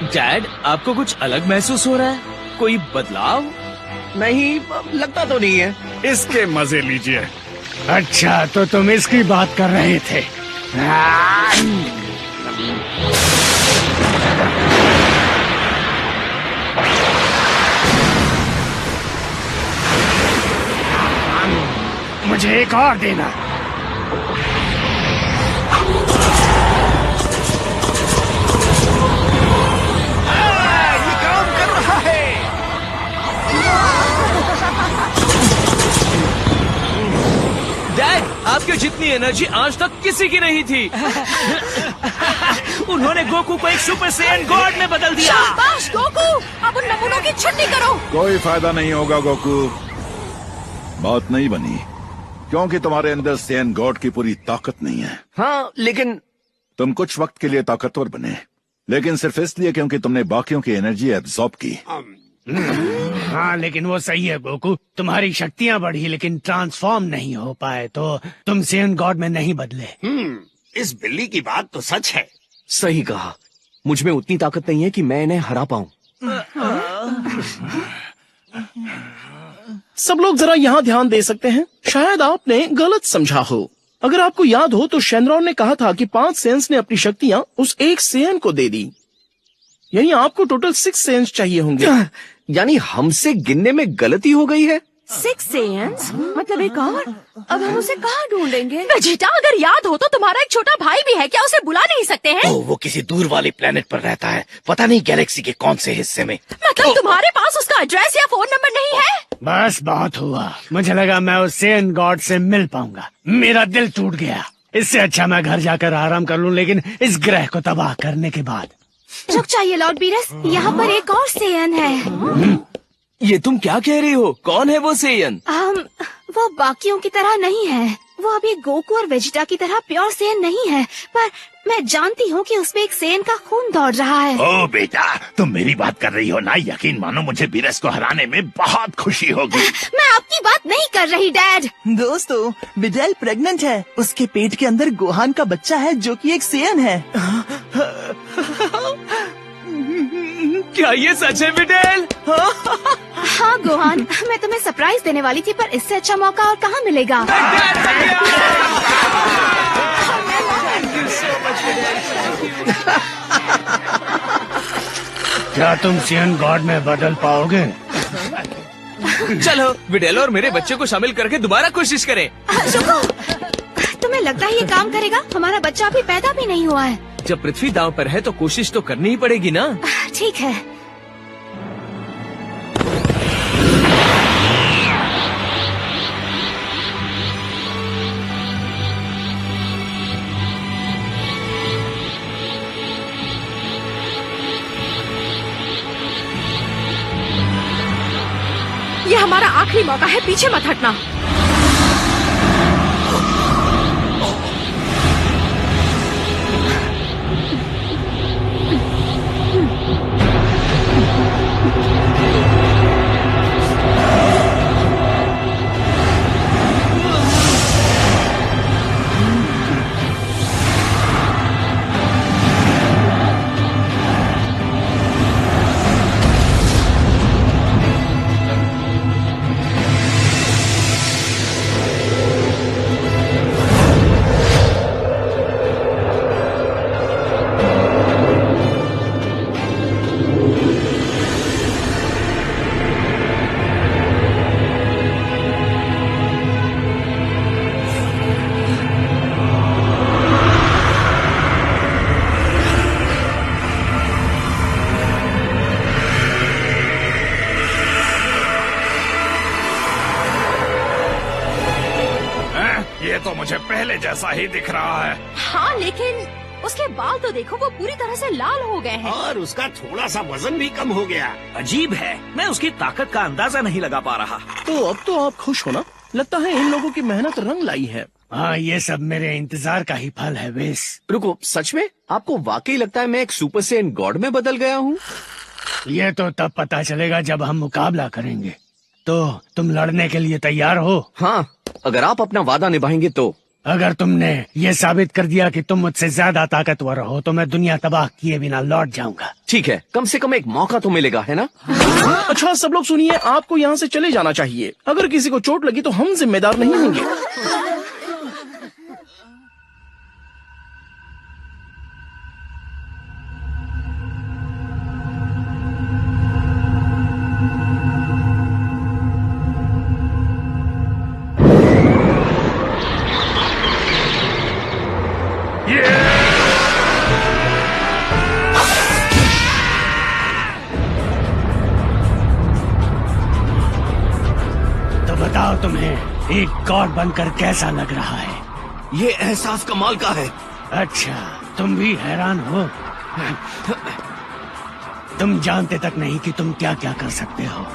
डैड, आपको कुछ अलग महसूस हो रहा है? कोई बदलाव?
नहीं, लगता तो नहीं है।
इसके मजे लीजिए। अच्छा, तो तुम इसकी बात कर रहे थे। मुझे एक और देना।
ये काम कर रहा है।
डैड, आपकी जितनी एनर्जी आज तक किसी की नहीं थी।
उन्होंने गोकू को एक सुपर सैयन गॉड में बदल दिया।
शाबाश गोकू, अब उन नमूनों की छुट्टी करो।
कोई फायदा नहीं होगा गोकू, बात नहीं बनी, क्योंकि तुम्हारे अंदर सैयन गॉड की पूरी ताकत नहीं है।
हाँ, लेकिन
तुम कुछ वक्त के लिए ताकतवर बने, लेकिन सिर्फ इसलिए क्योंकि तुमने बाकियों की एनर्जी एब्जॉर्ब की।
हाँ, लेकिन वो सही है गोकू, तुम्हारी शक्तियाँ बढ़ी लेकिन ट्रांसफॉर्म नहीं हो पाए, तो तुम सैयन गॉड में नहीं बदले।
इस बिल्ली की बात तो सच है।
सही कहा, मुझ में उतनी ताकत नहीं है कि मैं इन्हें हरा पाऊं।
सब लोग जरा यहाँ ध्यान दे सकते हैं। शायद आपने गलत समझा हो। अगर आपको याद हो तो शेनरॉन ने कहा था कि 5 सेंस ने अपनी शक्तियाँ उस एक सेयन को दे दी, यानी आपको टोटल 6 सेंस चाहिए होंगे।
यानी हमसे गिनने में गलती हो गई है।
6 सेयन्स मतलब एक और? अब हम उसे कहाँ ढूंढेंगे? वेजिटा, अगर याद हो तो तुम्हारा एक छोटा भाई भी है, क्या उसे बुला नहीं सकते हैं?
वो किसी दूर वाले प्लेनेट पर रहता है, पता नहीं गैलेक्सी के कौन से हिस्से में।
मतलब तुम्हारे पास उसका एड्रेस या फोन नंबर नहीं है?
बस बहुत हुआ, मुझे लगा मैं उस सैयन गॉड से मिल पाऊंगा। मेरा दिल टूट गया। इससे अच्छा मैं घर जाकर आराम कर लूं, लेकिन इस ग्रह को तबाह करने के बाद।
रुक जाइए लॉर्ड बीरस, यहाँ पर एक और सेयन है।
ये तुम क्या कह रही हो? कौन है वो सेयन?
वो बाकियों की तरह नहीं है। वो अभी गोकू और वेजिटा की तरह प्योर सेयन नहीं है, पर मैं जानती हूँ कि उसमें एक सेयन का खून दौड़ रहा है।
ओ बेटा, तुम मेरी बात कर रही हो ना? यकीन मानो मुझे बीरस को हराने में बहुत खुशी होगी।
मैं आपकी बात नहीं कर रही डैड।
दोस्तों, बिडेल प्रेग्नेंट है। उसके पेट के अंदर गोहान का बच्चा है जो कि एक सेयन है।
क्या ये सच है बिडेल?
हाँ गोहान, मैं तुम्हें सरप्राइज देने वाली थी, पर इससे अच्छा मौका और कहाँ मिलेगा।
क्या तुम सैयन गॉड में बदल पाओगे?
चलो बिडेल और मेरे बच्चे को शामिल करके दोबारा कोशिश करें।
रुको, तुम्हें लगता है ये काम करेगा? हमारा बच्चा अभी पैदा भी नहीं हुआ है।
जब पृथ्वी दांव पर है तो कोशिश तो करनी ही पड़ेगी ना।
ठीक है।
ये हमारा आखिरी मौका है, पीछे मत हटना।
ये तो मुझे पहले जैसा ही दिख रहा है।
हाँ, लेकिन उसके बाल तो देखो, वो पूरी तरह से लाल हो गए हैं।
और उसका थोड़ा सा वजन भी कम हो गया।
अजीब है, मैं उसकी ताकत का अंदाजा नहीं लगा पा रहा।
तो अब तो आप खुश हो ना? लगता है इन लोगों की मेहनत रंग लाई है।
हाँ, ये सब मेरे इंतजार का ही फल है वेस।
रुको, सच में आपको वाकई लगता है मैं एक सुपर सैयन गॉड में बदल गया हूँ?
ये तो तब पता चलेगा जब हम मुकाबला करेंगे। तो तुम लड़ने के लिए तैयार हो?
हाँ, अगर आप अपना वादा निभाएंगे तो।
अगर तुमने ये साबित कर दिया कि तुम मुझसे ज्यादा ताकतवर हो तो मैं दुनिया तबाह किए बिना लौट जाऊंगा।
ठीक है, कम से कम एक मौका तो मिलेगा, है ना?
अच्छा सब लोग सुनिए, आपको यहाँ से चले जाना चाहिए। अगर किसी को चोट लगी तो हम जिम्मेदार नहीं होंगे।
तो बताओ तुम्हें एक गॉड बनकर कैसा लग रहा है?
ये एहसास कमाल का है।
अच्छा, तुम भी हैरान हो? तुम जानते तक नहीं कि तुम क्या क्या कर सकते हो।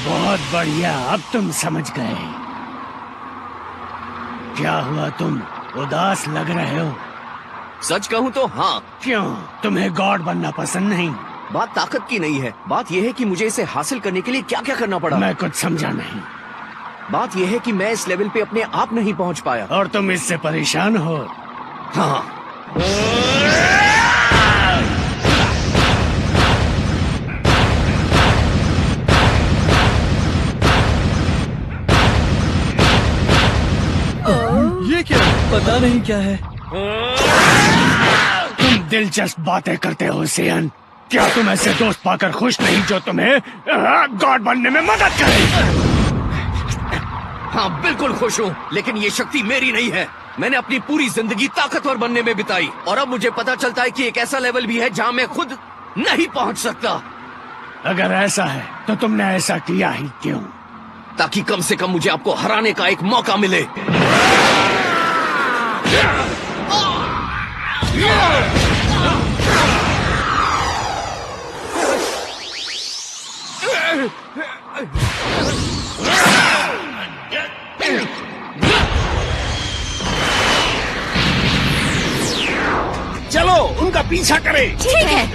बहुत बढ़िया, अब तुम समझ गए। क्या हुआ, तुम उदास लग रहे हो?
सच कहूँ तो हाँ।
क्यों, तुम्हें गॉड बनना पसंद नहीं?
बात ताकत की नहीं है, बात यह है कि मुझे इसे हासिल करने के लिए क्या क्या करना पड़ा।
मैं कुछ समझा नहीं।
बात यह है कि मैं इस लेवल पे अपने आप नहीं पहुंच पाया।
और तुम इससे परेशान हो?
हाँ।
ये क्या? पता नहीं क्या है।
तुम दिलचस्प बातें करते हो सेयन। क्या तुम ऐसे दोस्त पाकर खुश नहीं जो तुम्हें गॉड बनने में मदद करे?
हाँ बिल्कुल खुश हूँ, लेकिन ये शक्ति मेरी नहीं है। मैंने अपनी पूरी जिंदगी ताकतवर बनने में बिताई और अब मुझे पता चलता है कि एक ऐसा लेवल भी है जहाँ मैं खुद नहीं पहुँच सकता।
अगर ऐसा है तो तुमने ऐसा किया ही क्यों?
ताकि कम से कम मुझे आपको हराने का एक मौका मिले।
चलो उनका पीछा करें।
ठीक है।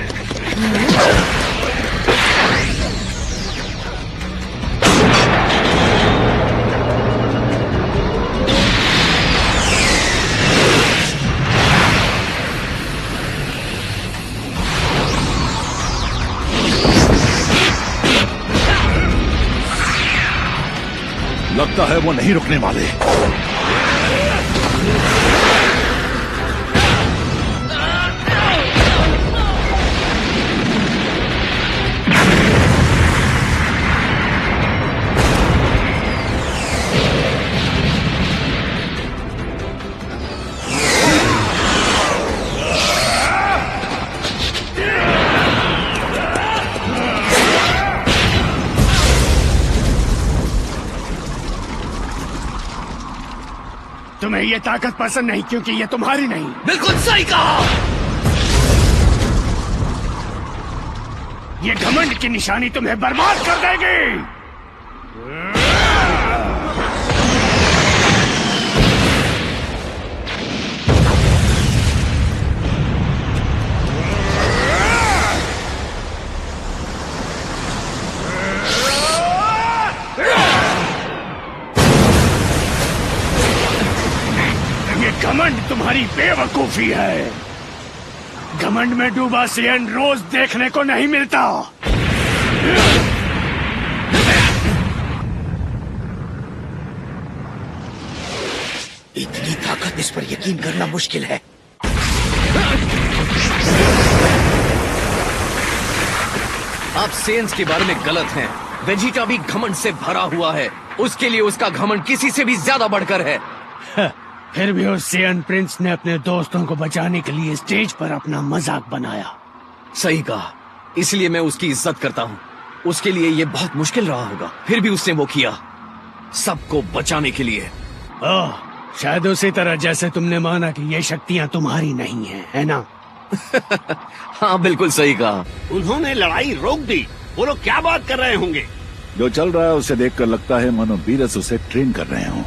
लगता है वो नहीं रुकने वाले।
तुम्हें ये ताकत पसंद नहीं क्योंकि ये तुम्हारी नहीं।
बिल्कुल सही कहा।
ये घमंड की निशानी तुम्हें बर्बाद कर देगी। घमंड तुम्हारी बेवकूफी है। घमंड में डूबा सेयन रोज देखने को नहीं मिलता।
इतनी ताकत, इस पर यकीन करना मुश्किल है। आप सेयन्स के बारे में गलत हैं। वेजिटा भी घमंड से भरा हुआ है। उसके लिए उसका घमंड किसी से भी ज्यादा बढ़कर है।
फिर भी उस सेयन प्रिंस ने अपने दोस्तों को बचाने के लिए स्टेज पर अपना मजाक बनाया।
सही कहा। इसलिए मैं उसकी इज्जत करता हूँ। उसके लिए ये बहुत मुश्किल रहा होगा, फिर भी उसने वो किया, सबको बचाने के लिए।
ओह, शायद उसी तरह जैसे तुमने माना कि ये शक्तियाँ तुम्हारी नहीं है ना?
हाँ, बिल्कुल सही कहा।
उन्होंने लड़ाई रोक दी। वो लोग क्या बात कर रहे होंगे?
जो चल रहा है उसे देखकर लगता है मानो बीरस उसे ट्रेन कर रहे हो।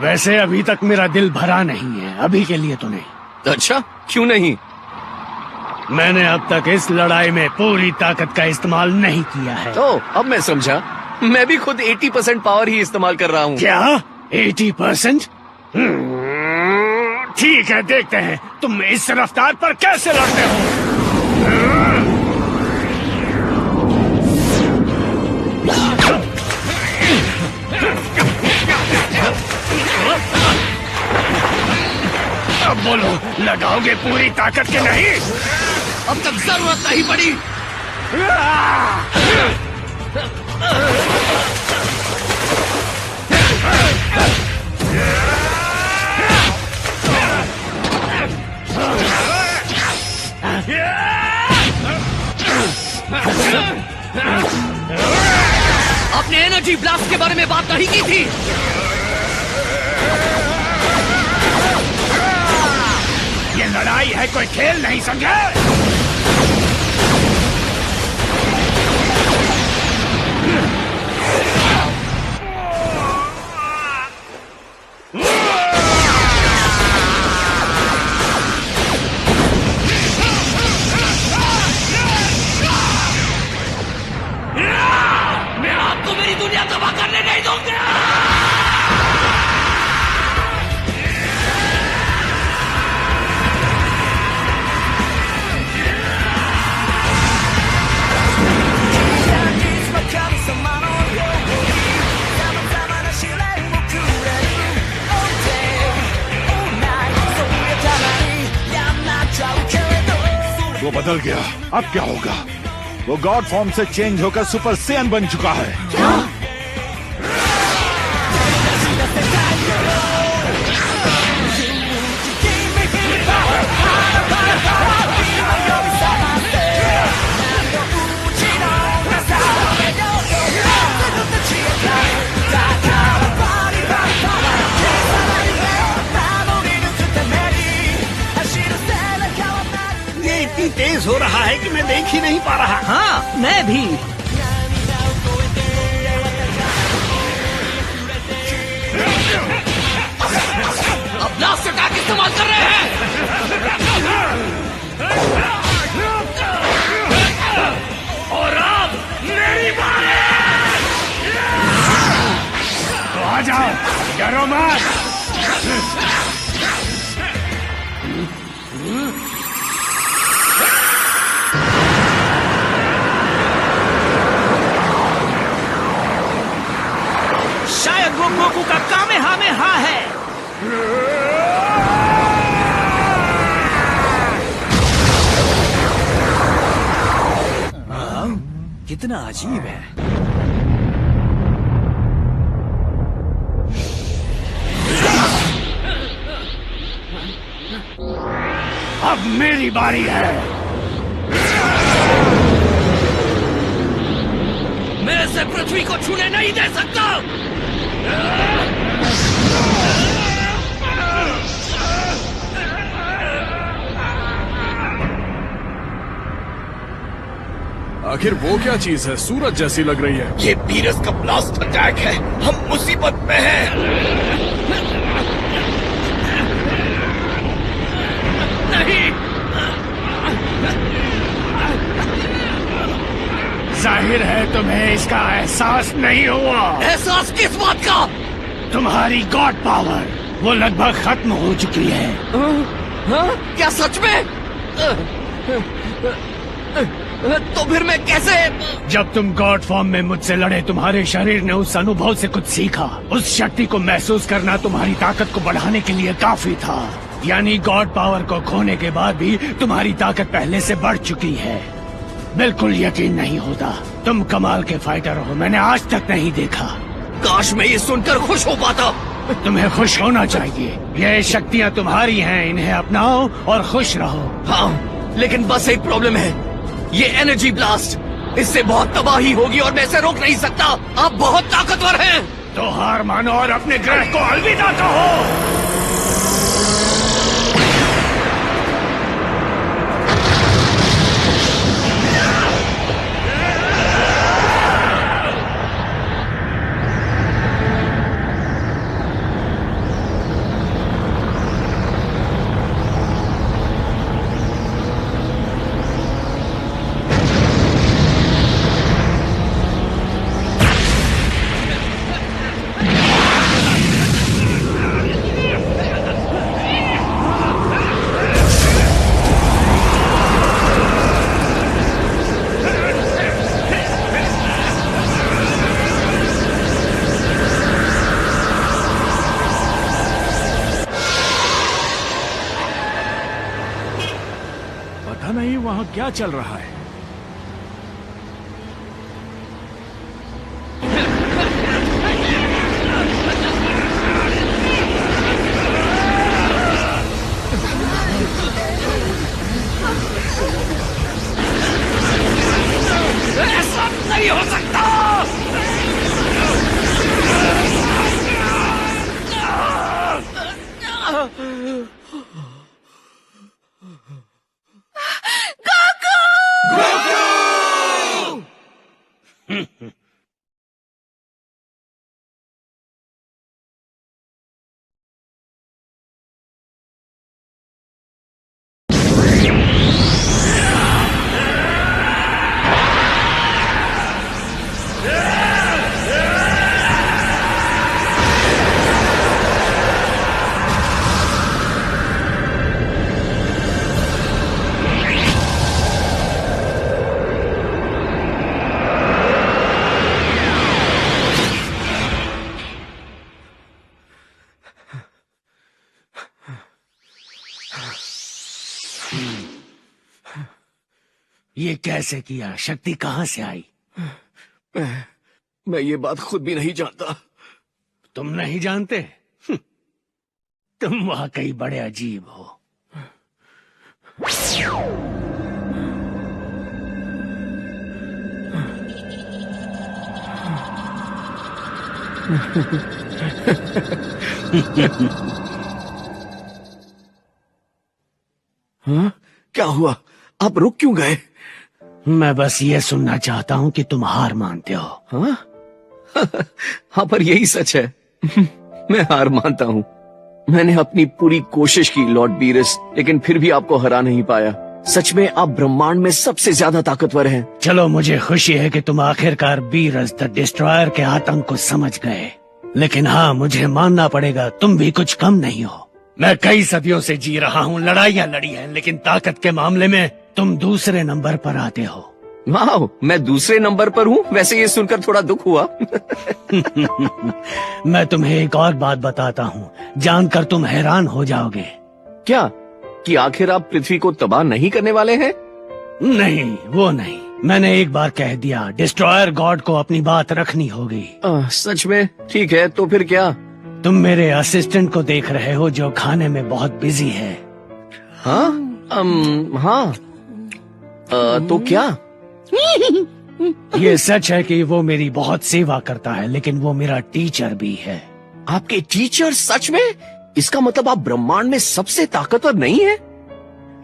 वैसे अभी तक मेरा दिल भरा नहीं है, अभी के लिए तो नहीं।
अच्छा, क्यों नहीं?
मैंने अब तक इस लड़ाई में पूरी ताकत का इस्तेमाल नहीं किया है।
तो अब मैं समझा। मैं भी खुद 80% पावर ही इस्तेमाल कर रहा हूँ।
क्या 80%? ठीक है, देखते हैं तुम इस रफ्तार पर कैसे लड़ते हो। अब बोलो, लगाओगे पूरी ताकत के नहीं?
अब तक जरूरत नहीं पड़ी। आपने एनर्जी ब्लास्ट के बारे में बात नहीं की थी।
ये लड़ाई है, कोई खेल नहीं, समझे?
मैं आपको मेरी दुनिया तबाह करने नहीं दूंगा।
वो बदल गया, अब क्या होगा? वो गॉड फॉर्म से चेंज होकर सुपर सैयन बन चुका है।
क्या?
इतनी तेज हो रहा है कि मैं देख ही नहीं पा रहा।
हाँ, मैं भी।
अब ब्लास्ट अटैक इस्तेमाल कर रहे हैं।
और अब मेरी बारी। तो आ जाओ, डरो मत।
शायद वो गोकू का कामेहामेहा है। कितना अजीब है।
अब मेरी बारी है।
मैं इसे पृथ्वी को छूने नहीं दे सकता।
आखिर वो क्या चीज है? सूरज जैसी लग रही है।
ये बीरस का ब्लास्ट अटैक है। हम मुसीबत में हैं। नहीं,
जाहिर है तुम्हें इसका एहसास नहीं हुआ।
एहसास किस बात का?
तुम्हारी गॉड पावर वो लगभग खत्म हो चुकी है।
हाँ? क्या सच में? तो फिर मैं कैसे?
जब तुम गॉड फॉर्म में मुझसे लड़े, तुम्हारे शरीर ने उस अनुभव से कुछ सीखा। उस शक्ति को महसूस करना तुम्हारी ताकत को बढ़ाने के लिए काफी था। यानी गॉड पावर को खोने के बाद भी तुम्हारी ताकत पहले से बढ़ चुकी है। बिल्कुल यकीन नहीं होता, तुम कमाल के फाइटर हो, मैंने आज तक नहीं देखा।
काश मैं ये सुनकर खुश हो पाता।
तुम्हें खुश होना चाहिए। ये शक्तियाँ तुम्हारी हैं, इन्हें अपनाओ और खुश रहो।
हाँ, लेकिन बस एक प्रॉब्लम है, ये एनर्जी ब्लास्ट, इससे बहुत तबाही होगी और मैं इसे रोक नहीं सकता। आप बहुत ताकतवर हैं।
तो हार मानो और अपने ग्रह को अलविदा कहो।
पता नहीं वहां क्या चल रहा है।
ऐसा नहीं हो सकता।
ये कैसे किया? शक्ति कहाँ से आई?
मैं ये बात खुद भी नहीं जानता।
तुम नहीं जानते? तुम वाकई बड़े अजीब हो।
हाँ? क्या हुआ? आप रुक क्यों गए?
मैं बस ये सुनना चाहता हूँ कि तुम हार मानते हो।
हाँ? हाँ, पर यही सच है। मैं हार मानता हूँ। मैंने अपनी पूरी कोशिश की लॉर्ड बीरस, लेकिन फिर भी आपको हरा नहीं पाया। सच में आप ब्रह्मांड में सबसे ज्यादा ताकतवर हैं।
चलो, मुझे खुशी है कि तुम आखिरकार बीरस द डिस्ट्रॉयर के आतंक को समझ गए। लेकिन हाँ, मुझे मानना पड़ेगा, तुम भी कुछ कम नहीं हो। मैं कई सदियों से जी रहा हूँ, लड़ाइयाँ लड़ी हैं, लेकिन ताकत के मामले में तुम दूसरे नंबर पर आते हो।
वाह, मैं दूसरे नंबर पर हूँ? वैसे ये सुनकर थोड़ा दुख हुआ।
मैं तुम्हें एक और बात बताता हूँ, जानकर तुम हैरान हो जाओगे।
क्या? कि आखिर आप पृथ्वी को तबाह नहीं करने वाले हैं?
नहीं, वो नहीं। मैंने एक बार कह दिया, डिस्ट्रॉयर गॉड को अपनी बात रखनी होगी।
सच में? ठीक है, तो फिर क्या?
तुम मेरे असिस्टेंट को देख रहे हो जो खाने में बहुत बिजी है।
हाँ? हाँ। तो क्या?
ये सच है कि वो मेरी बहुत सेवा करता है, लेकिन वो मेरा टीचर भी है।
आपके टीचर? सच में? इसका मतलब आप ब्रह्मांड में सबसे ताकतवर नहीं है?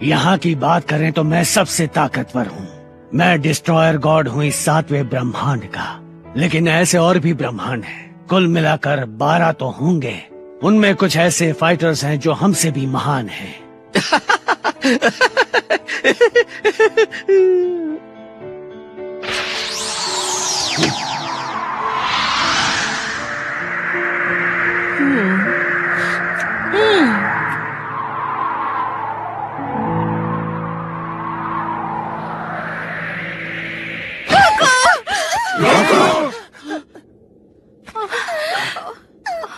यहाँ की बात करें तो मैं सबसे ताकतवर हूँ। मैं डिस्ट्रॉयर गॉड हूँ इस 7वें ब्रह्मांड का, लेकिन ऐसे और भी ब्रह्मांड हैं। कुल मिलाकर 12 तो होंगे। उनमें कुछ ऐसे फाइटर्स हैं जो हमसे भी महान हैं।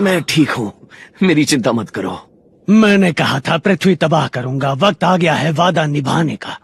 मैं ठीक हूँ, मेरी चिंता मत करो।
मैंने कहा था पृथ्वी तबाह करूंगा। वक्त आ गया है वादा निभाने का।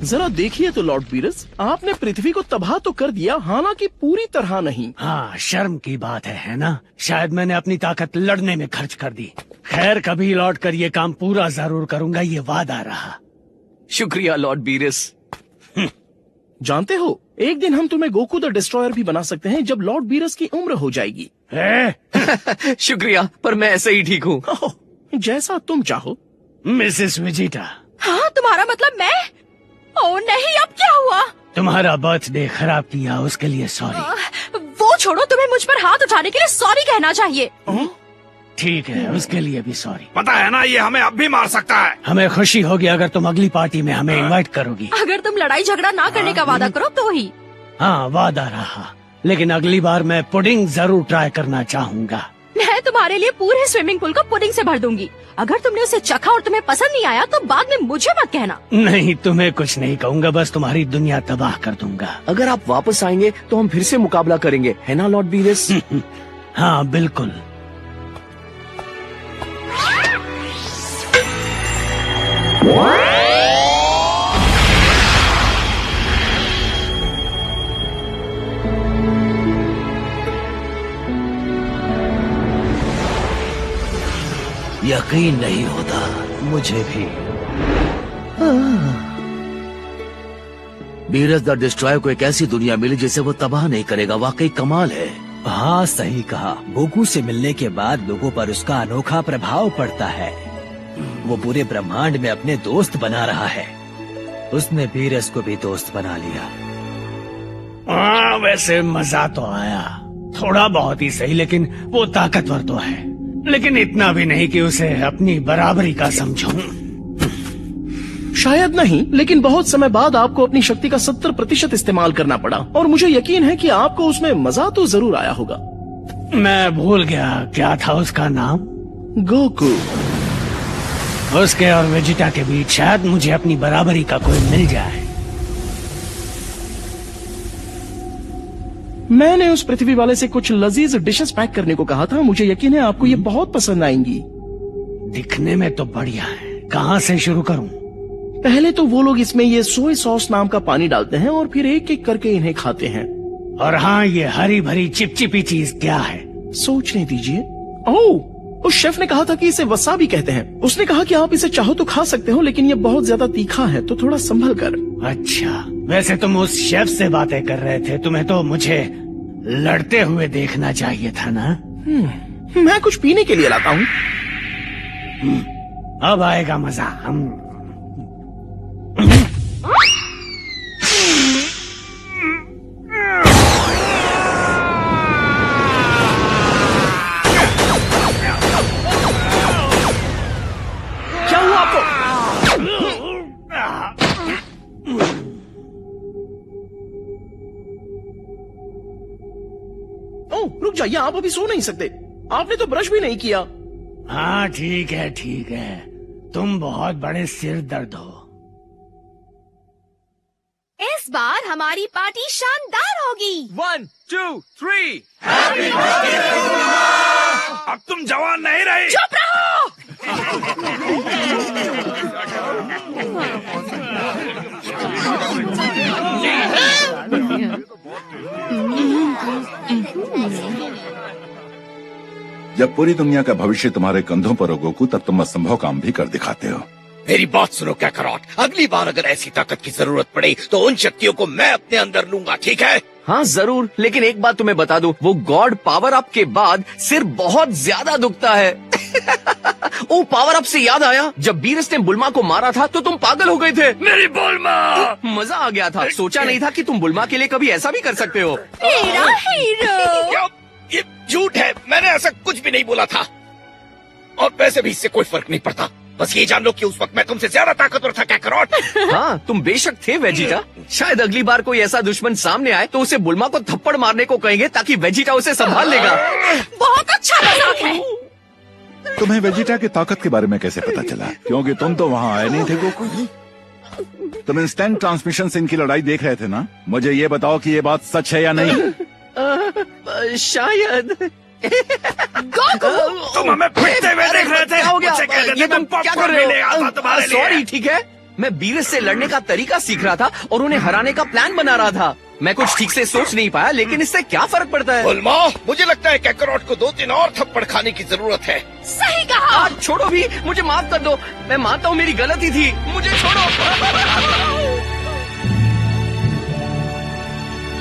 जरा देखिए तो लॉर्ड बीरस, आपने पृथ्वी को तबाह तो कर दिया, हालांकि पूरी तरह नहीं।
हाँ, शर्म की बात है ना? शायद मैंने अपनी ताकत लड़ने में खर्च कर दी। खैर, कभी लौट कर ये काम पूरा जरूर करूंगा, ये वादा रहा।
शुक्रिया लॉर्ड बीरस।
जानते हो, एक दिन हम तुम्हें गोकू द डिस्ट्रॉयर भी बना सकते हैं जब लॉर्ड बीरस की उम्र हो जाएगी।
शुक्रिया, पर मैं ऐसे ही ठीक हूँ।
जैसा तुम चाहो।
Mrs Vegeta.
हाँ, तुम्हारा मतलब मैं? ओह नहीं, अब क्या हुआ?
तुम्हारा बर्थडे खराब किया, उसके लिए सॉरी।
वो छोड़ो, तुम्हें मुझ पर हाथ उठाने के लिए सॉरी कहना चाहिए।
ठीक है, उसके लिए भी सॉरी।
पता है ना, ये हमें अब भी मार सकता है।
हमें खुशी होगी अगर तुम अगली पार्टी में हमें इनवाइट करोगी।
अगर तुम लड़ाई झगड़ा ना करने का वादा करो तो ही।
हाँ, वादा रहा। लेकिन अगली बार मैं पुडिंग जरूर ट्राई करना चाहूँगा।
मैं तुम्हारे लिए पूरे स्विमिंग पूल को पुडिंग से भर दूंगी। अगर तुमने उसे चखा और तुम्हें पसंद नहीं आया तो बाद में मुझे मत कहना।
नहीं, तुम्हें कुछ नहीं कहूँगा, बस तुम्हारी दुनिया तबाह कर दूंगा।
अगर आप वापस आएंगे तो हम फिर से मुकाबला करेंगे, है ना लॉर्ड बीरस?
हाँ, बिल्कुल।
यकीन नहीं होता मुझे भी। बीरस द डिस्ट्रॉयर को एक ऐसी दुनिया मिली जिसे वो तबाह नहीं करेगा, वाकई कमाल है।
हाँ, सही कहा। गोकू से मिलने के बाद लोगों पर उसका अनोखा प्रभाव पड़ता है। वो पूरे ब्रह्मांड में अपने दोस्त बना रहा है। उसने बीरस को भी दोस्त बना लिया।
हाँ, वैसे मजा तो आया, थोड़ा बहुत ही सही, लेकिन वो ताकतवर तो है, लेकिन इतना भी नहीं कि उसे अपनी बराबरी का समझूं।
शायद नहीं, लेकिन बहुत समय बाद आपको अपनी शक्ति का 70% इस्तेमाल करना पड़ा और मुझे यकीन है कि आपको उसमें मजा तो जरूर आया होगा।
मैं भूल गया, क्या था उसका नाम?
गोकू।
उसके और वेजिटा के बीच शायद मुझे अपनी बराबरी का कोई मिल जाए।
मैंने उस पृथ्वी वाले से कुछ लजीज डिशेस पैक करने को कहा था, मुझे यकीन है आपको ये बहुत पसंद आएंगी।
दिखने में तो बढ़िया है, कहाँ से शुरू करूं?
पहले तो वो लोग इसमें ये सोया सॉस नाम का पानी डालते हैं और फिर एक एक करके इन्हें खाते हैं।
और हाँ, ये हरी भरी चिपचिपी चीज क्या है?
सोचने दीजिए। ओह, उस शेफ ने कहा था कि इसे वसाबी कहते हैं। उसने कहा कि आप इसे चाहो तो खा सकते हो, लेकिन ये बहुत ज्यादा तीखा है, तो थोड़ा संभल कर।
अच्छा, वैसे तुम उस शेफ से बातें कर रहे थे, तुम्हें तो मुझे लड़ते हुए देखना चाहिए था ना?
मैं कुछ पीने के लिए लाता हूँ।
अब आएगा मजा।
क्या हुआ आपको? ओह, रुक जाइए, आप अभी सो नहीं सकते। आपने तो ब्रश भी नहीं किया।
हाँ, ठीक है ठीक है, तुम बहुत बड़े सिर दर्द हो।
इस बार हमारी पार्टी शानदार होगी।
1, 2, 3।
अब तुम जवान नहीं रही।
चुप रहो।
जब पूरी दुनिया का भविष्य तुम्हारे कंधों पर हो गोकू, तब तुम असंभव काम भी कर दिखाते हो।
मेरी बात सुनो कैकरॉट, अगली बार अगर ऐसी ताकत की जरूरत पड़ी तो उन शक्तियों को मैं अपने अंदर लूंगा, ठीक है? हाँ जरूर, लेकिन एक बात तुम्हें बता दूं, वो गॉड पावर अप के बाद सिर बहुत ज्यादा दुखता है। ओ, पावर अप से याद आया, जब बीरस ने बुल्मा को मारा था तो तुम पागल हो गए थे। मेरी बुल्मा! मजा आ गया था, सोचा नहीं था कि तुम बुल्मा के लिए कभी ऐसा भी कर सकते हो।
मेरा हीरो।
ये झूठ है, मैंने ऐसा कुछ भी नहीं बोला था। और वैसे भी इससे कोई फर्क नहीं पड़ता, बस ये जान लो कि उस वक्त मैं तुमसे ज्यादा ताकतवर था कैकरॉट। हाँ, तुम बेशक थे वेजिटा। शायद अगली बार कोई ऐसा दुश्मन सामने आए तो उसे बुल्मा को थप्पड़ मारने को कहेंगे ताकि वेजिटा उसे संभाल लेगा।
बहुत अच्छा मजाक है।
तुम्हें वेजिटा की ताकत के बारे में कैसे पता चला? क्योंकि तुम तो वहाँ आए नहीं थे गोकू। तुम इंस्टेंट ट्रांसमिशन से इनकी लड़ाई देख रहे थे ना? मुझे ये बताओ कि ये बात सच है या नहीं?
शायद।
तुम हमें पिटते हुए देख रहे थे।
क्या हो गया?
मुझे कहते थे
ये तुम
मैं
क्या कर
पॉपकॉर्न
रहे
लेने आता
हो?
तुम्हारे लिए।
सॉरी, ठीक है। मैं बीरस से लड़ने का तरीका सीख रहा था और उन्हें हराने का प्लान बना रहा था। मैं कुछ ठीक से सोच नहीं पाया, लेकिन इससे क्या फर्क पड़ता है?
बुल्मा, मुझे लगता है कैकरॉट को 2-3 और थप्पड़ खाने की जरूरत है।
सही कहा।
छोड़ो भी, मुझे माफ कर दो। मैं मानता हूँ मेरी गलती थी, मुझे छोड़ो।